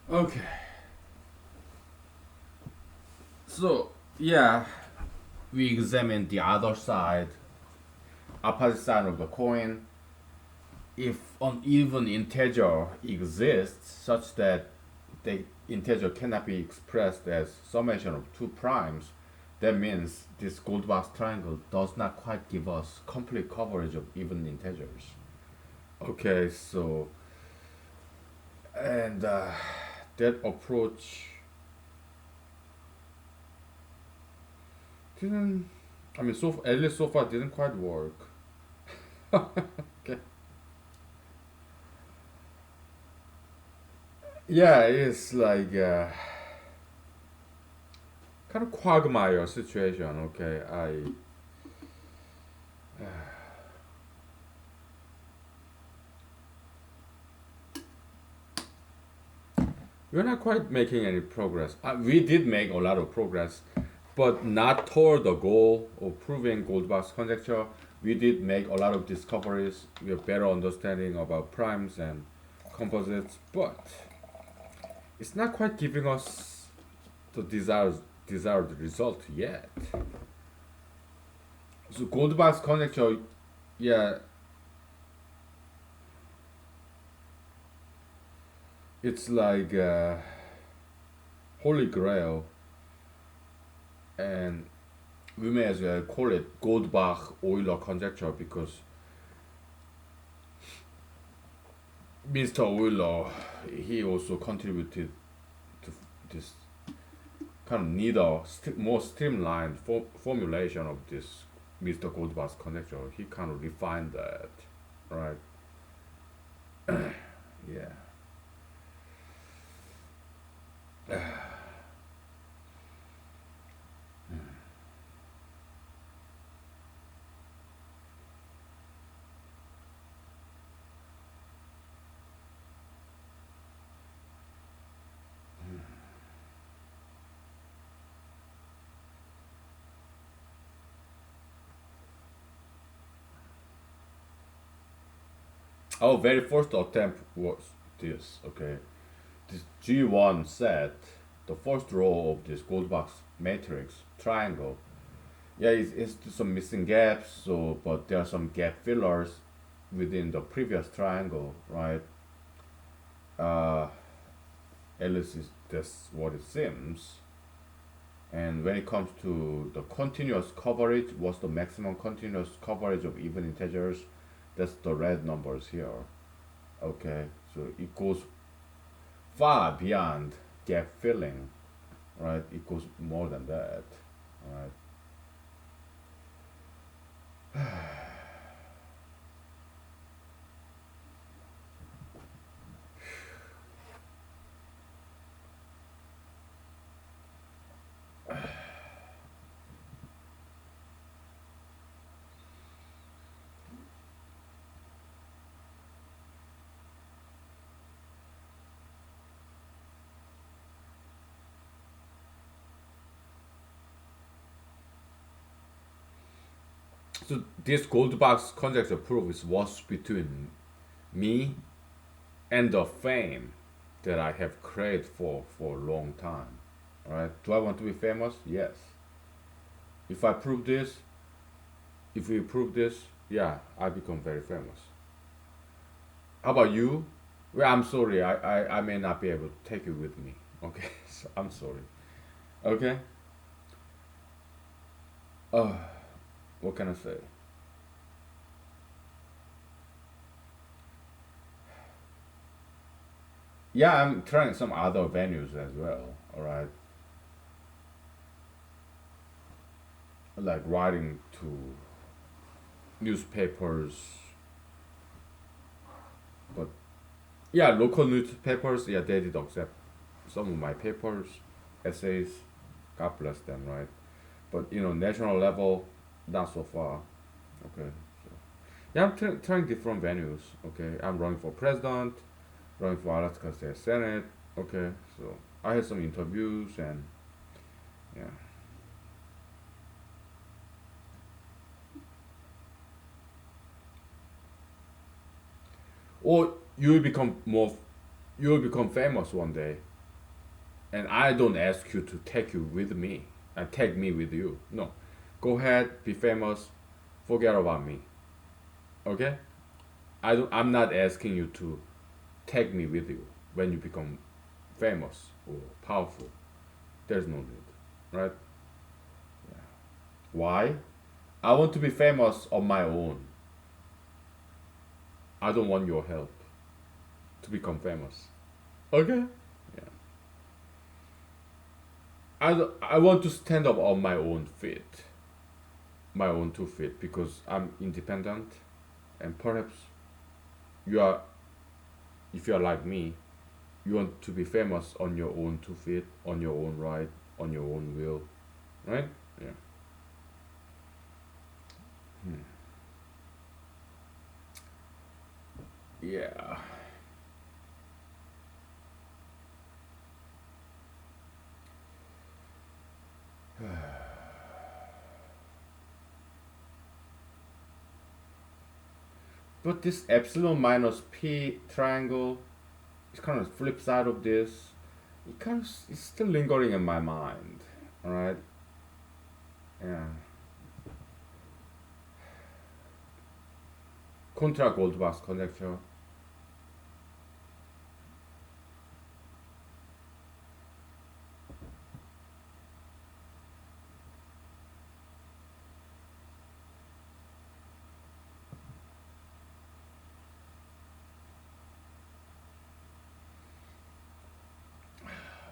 Okay. So, yeah, we examine the other side, opposite side of the coin. If an even integer exists such that the integer cannot be expressed as summation of two primes, that means this Goldbach's triangle does not quite give us complete coverage of even integers. Okay, so, and that approach didn't, I mean, so at least so far didn't quite work. Okay. Yeah, it's like kind of quagmire situation. Okay, we're not quite making any progress. We did make a lot of progress, but not toward the goal of proving Goldbach's conjecture. We did make a lot of discoveries. We have better understanding about primes and composites, but it's not quite giving us the desired result yet. So Goldbach's conjecture, yeah, it's like holy grail, and we may as well call it Goldbach-Euler conjecture because Mr. Euler, he also contributed to this kind of neater, more streamlined formulation of this Mr. Goldbach's conjecture. He kind of refined that, right? Yeah. Our very first attempt was this. Okay, this G1 set, the first row of this gold box matrix triangle. Yeah, it's some missing gaps. So, but there are some gap fillers within the previous triangle, right? Uh, at least that's what it seems. And when it comes to the continuous coverage, what's the maximum continuous coverage of even integers? That's the red numbers here. Okay, so it goes far beyond gap filling, right? It goes more than that, right? So this gold box conjecture proof was between me and the fame that I have craved for a long time. Right? Do I want to be famous? Yes. If I prove this, if we prove this, yeah, I become very famous. How about you? Well, I'm sorry, I may not be able to take you with me. Okay, so I'm sorry. Okay. Uh, what can I say? Yeah, I'm trying some other venues as well. All right, like writing to newspapers, but yeah, local newspapers. Yeah, they did accept some of my papers, essays. God bless them, right? But national level, not so far. Okay, so yeah, I'm trying different venues. Okay, I'm running for president, running for Alaska State Senate. Okay, so I had some interviews and yeah. Or you will become more, you will become famous one day, and I don't ask you to take you with me and take me with you. No, go ahead, be famous, forget about me. Okay, I'm not asking you to take me with you when you become famous or powerful. There's no need, right? Why? I want to be famous on my own. I don't want your help to become famous. Okay? Yeah. I want to stand up on my own feet, my own 2 feet, because I'm independent, and perhaps you are, if you are like me, you want to be famous on your own 2 feet, on your own right, on your own will, right? Yeah. Hmm. Yeah. But this epsilon minus p triangle is kind of flip side of this. It kind of it's still lingering in my mind. All right. Yeah. Contra Goldbach's conjecture.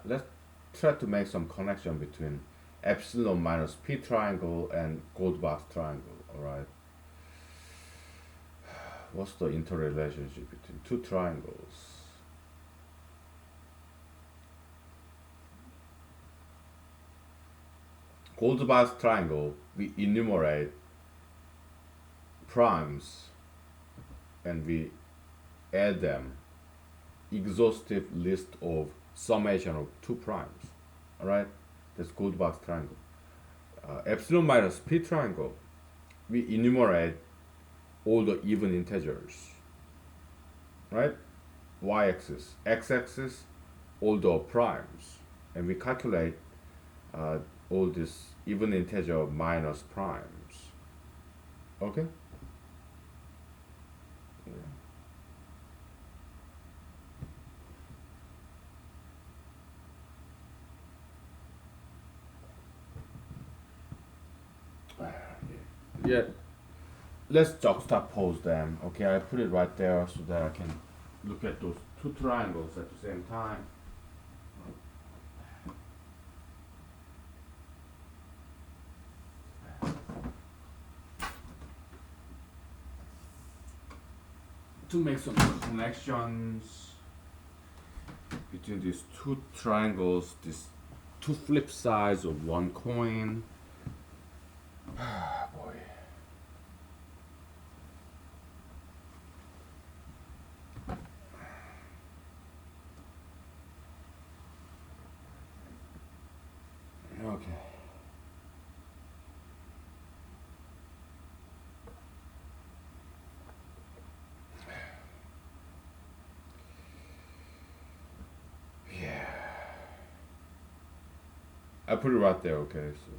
Let's try to make some connection between epsilon minus p triangle and Goldbach's triangle. All right. What's the interrelationship between two triangles? Goldbach's triangle, we enumerate primes and we add them exhaustive list of summation of two primes. All right, that's Goldbach's triangle. Epsilon minus p triangle, we enumerate all the even integers. right? Y-axis, x-axis, all the primes, and we calculate all this even integer minus primes. Okay. Yeah. Let's juxtapose them. Okay, I put it right there so that I can look at those two triangles at the same time. To make some connections between these two triangles, these two flip sides of one coin. Ah, boy. Okay. Yeah. I put it right there, okay, so.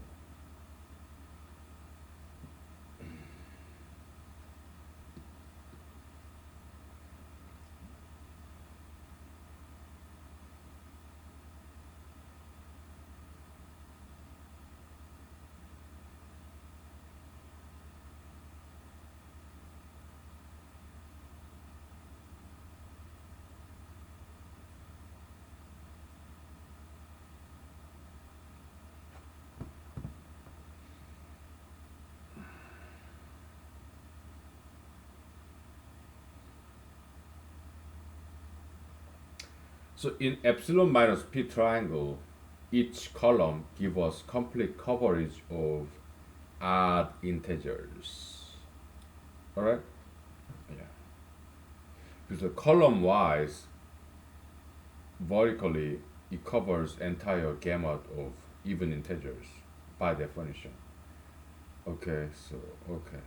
So in epsilon minus p triangle, each column give us complete coverage of odd integers. Alright? Yeah. Because column wise, vertically, it covers entire gamut of even integers by definition. Okay, so, okay.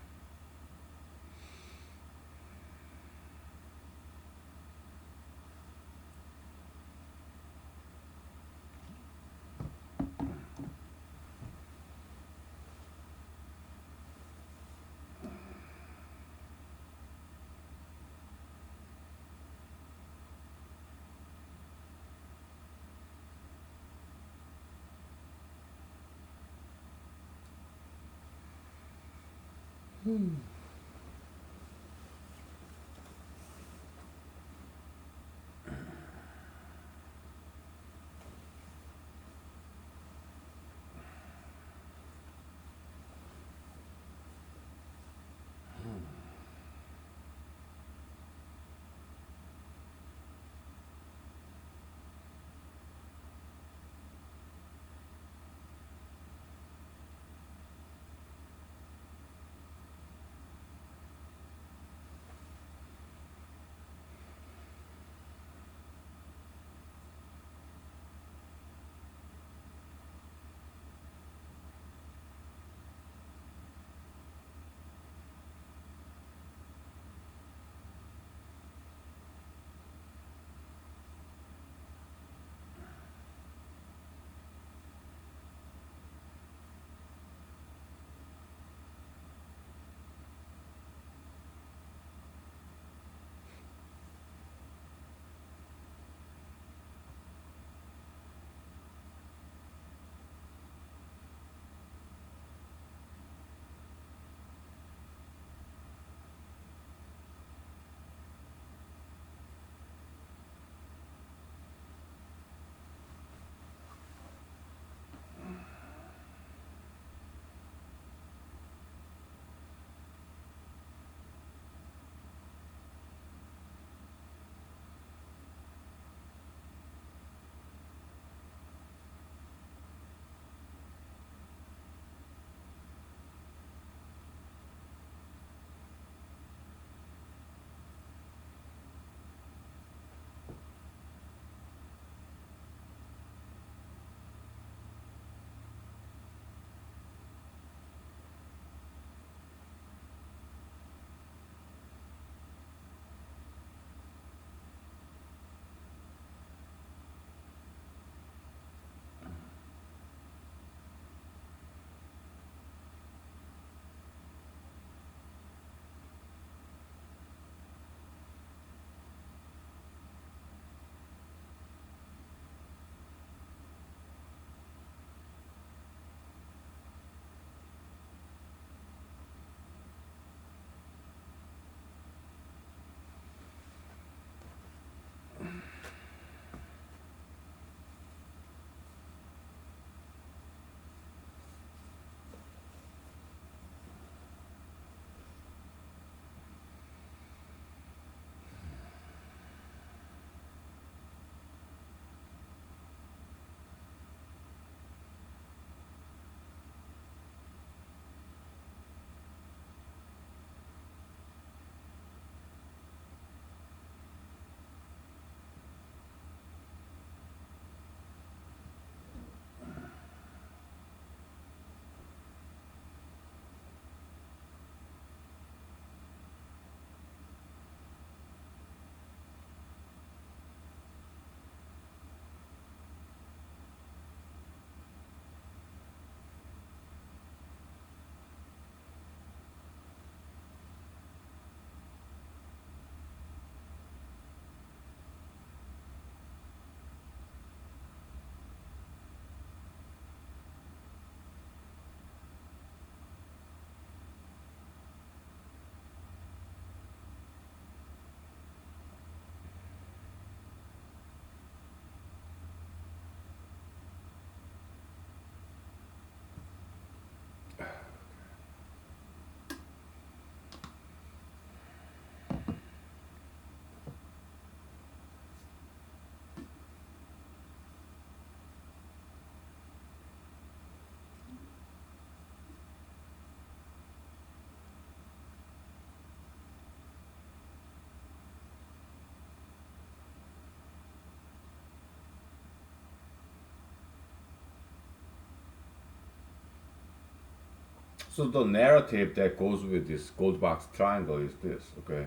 So the narrative that goes with this gold box triangle is this, okay?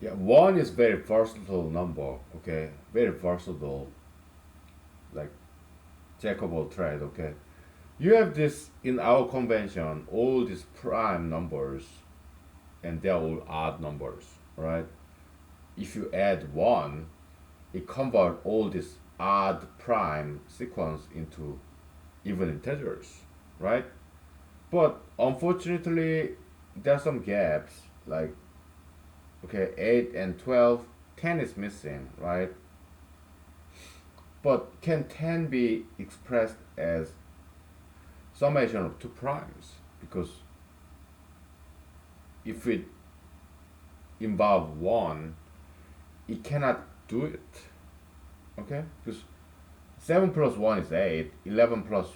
Yeah, one is very versatile number, okay? Very versatile, like jack of all trade, okay? You have this in our convention, all these prime numbers, and they're all odd numbers, right? If you add one, it convert all this odd prime sequence into even integers, right? But unfortunately, there are some gaps, like okay, 8 and 12, 10 is missing, right? But can 10 be expressed as summation of two primes? Because if it involve 1, it cannot do it, okay? Because 7 plus 1 is 8, 11 plus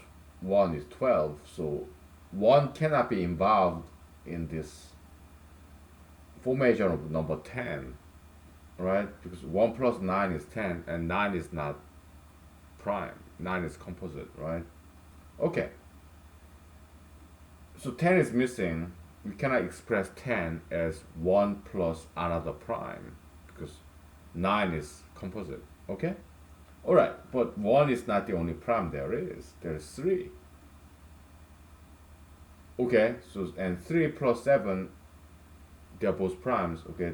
1 is 12, so 1 cannot be involved in this formation of number 10, right? Because 1 plus 9 is 10, and 9 is not prime. 9 is composite, right? Okay, so 10 is missing. We cannot express 10 as 1 plus another prime because 9 is composite, okay? Alright, but 1 is not the only prime there is. There's 3. Okay, so and 3 plus 7, they're both primes, okay?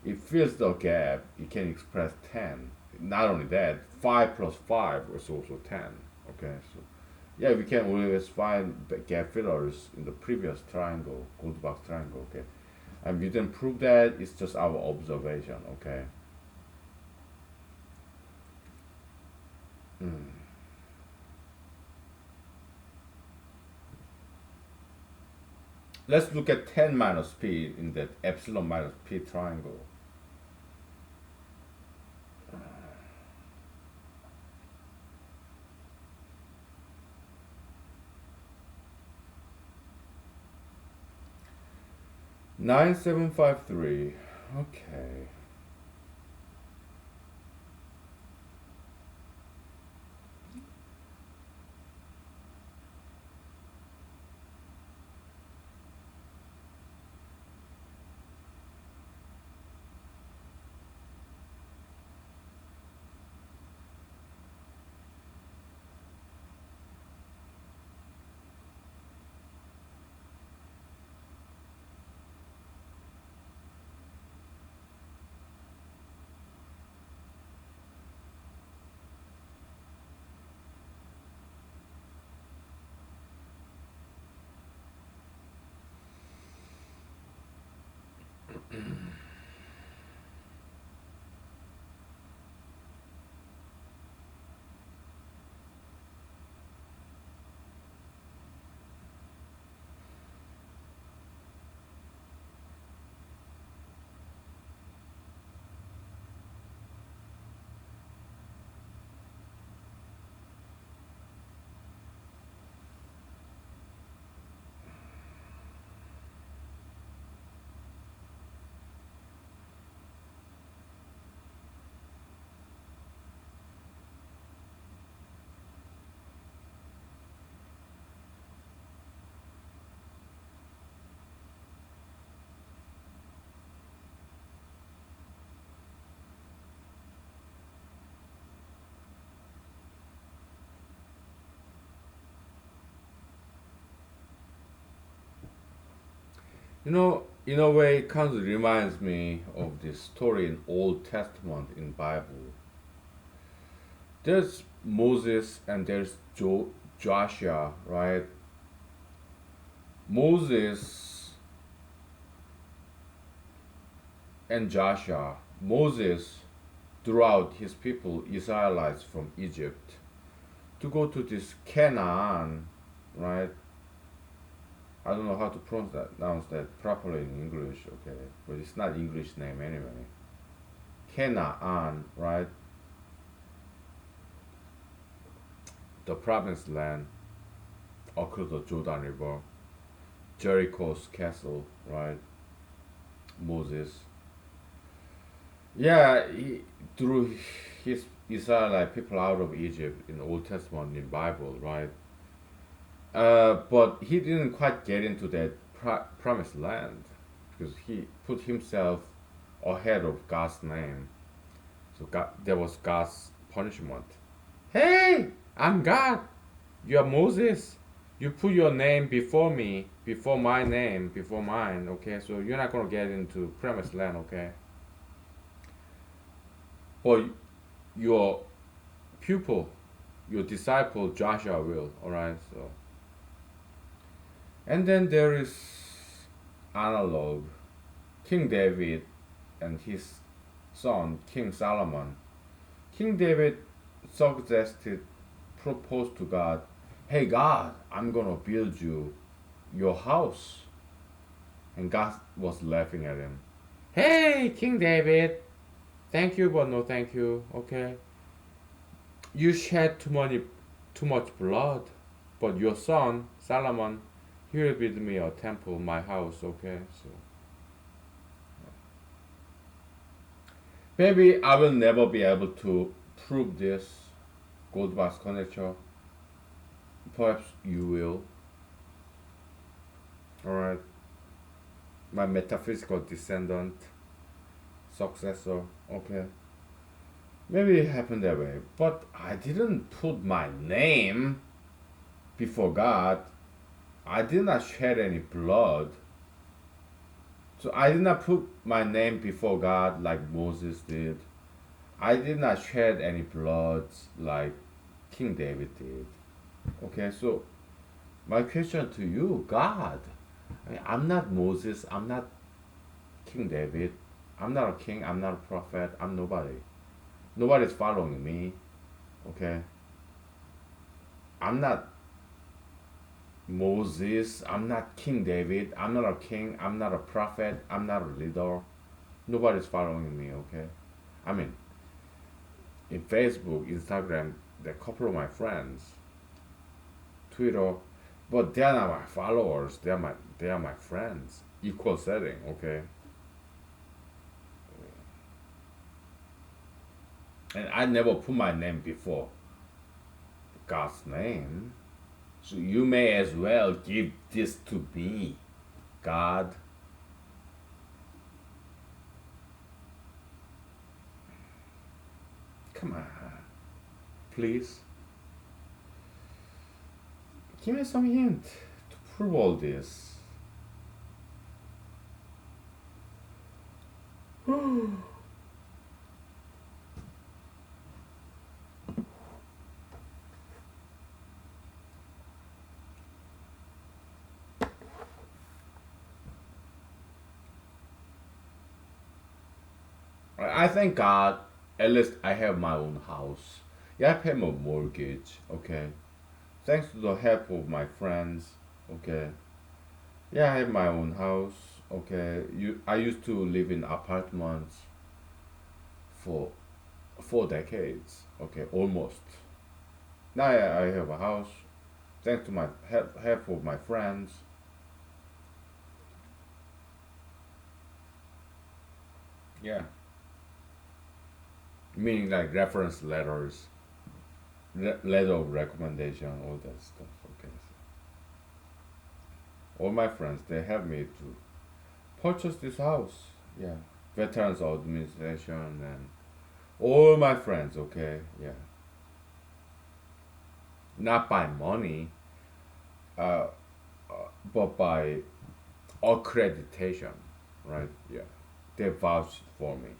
It fills the gap, it can express 10. Not only that, 5 plus 5 is also 10, okay? So yeah, we can always find the gap fillers in the previous triangle, gold box triangle, okay? And we didn't prove that, it's just our observation, okay? Hmm. Let's look at 10 minus p in that epsilon minus p triangle. 9753. Okay. You know, in a way, it kind of reminds me of this story in Old Testament in Bible. There's Moses and there's Joshua, right? Moses and Joshua. Moses drew out his people, Israelites from Egypt, to go to this Canaan, right? I don't know how to pronounce that properly in English, okay? But it's not English name anyway. Canaan, right? The promised land across the Jordan River, Jericho's castle, right? Moses. Yeah, he drew his Israelite people out of Egypt in Old Testament in Bible, right? But he didn't quite get into that promised land because he put himself ahead of God's name. So God, there was God's punishment. Hey, I'm God. You are Moses. You put your name before me, before my name, before mine. Okay, so you're not gonna get into promised land. Okay, but your pupil, your disciple Joshua will. All right. So and then there is analog King David and his son King Solomon. King David suggested, proposed to God, "Hey God, I'm gonna build you your house." And God was laughing at him. "Hey, King David, thank you, but no thank you. Okay, you shed too much blood, but your son Solomon, he will build me a temple, my house. Okay, so maybe I will never be able to prove this gold box conjecture. Perhaps you will. All right, my metaphysical descendant, successor. Okay, maybe it happened that way, but I didn't put my name before God. I did not shed any blood. So I did not put my name before God like Moses did. I did not shed any blood like King David did. Okay, so my question to you, God, I'm not Moses, I'm not King David, I'm not a king, I'm not a prophet, I'm nobody. Nobody's following me. Okay, I'm not Moses, I'm not King David, I'm not a king, I'm not a prophet, I'm not a leader. Nobody's following me, okay? I mean, in Facebook, Instagram, there are a couple of my friends, Twitter, but they're not my followers, they are my friends. Equal setting, okay? And I never put my name before God's name. So you may as well give this to me, God. Come on, please. Give me some hint to prove all this. I thank God. At least I have my own house. Yeah, I pay my mortgage. Okay. Thanks to the help of my friends. Okay. Yeah, I have my own house. Okay. I used to live in apartments for 4 decades. Okay, almost. Now I have a house. Thanks to my help of my friends. Yeah. Meaning like reference letters, letter of recommendation, all that stuff. Okay. So all my friends, they helped me to purchase this house. Yeah. Veterans Administration and all my friends. Okay. Yeah. Not by money, uh, but by accreditation. Right. Yeah. They vouched for me.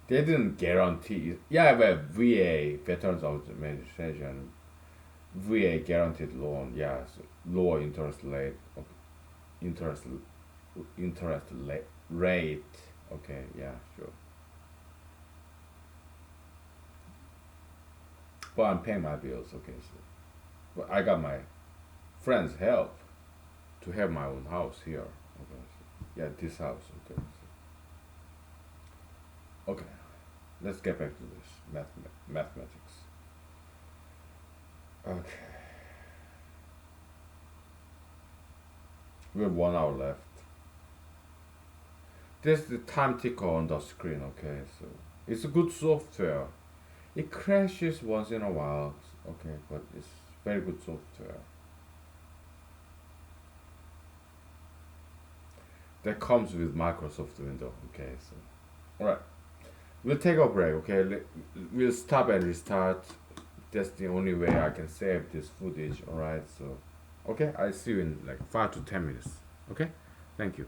They didn't guarantee. Yeah, I have a VA, Veterans Administration, VA guaranteed loan. Yeah, so lower interest rate, interest rate. Okay, yeah, sure. But I'm paying my bills. Okay, so but I got my friends' help to have my own house here. Okay, so, yeah, this house. Okay, so, okay. Let's get back to this mathematics. Okay, we have 1 hour left. There's the time ticker on the screen. Okay, so it's a good software. It crashes once in a while. Okay, but it's very good software. that comes with Microsoft Windows. Okay, so all right, we'll take a break. Okay, we'll stop and restart. That's the only way I can save this footage. All right, so okay, I'll see you in like 5 to 10 minutes. Okay, thank you.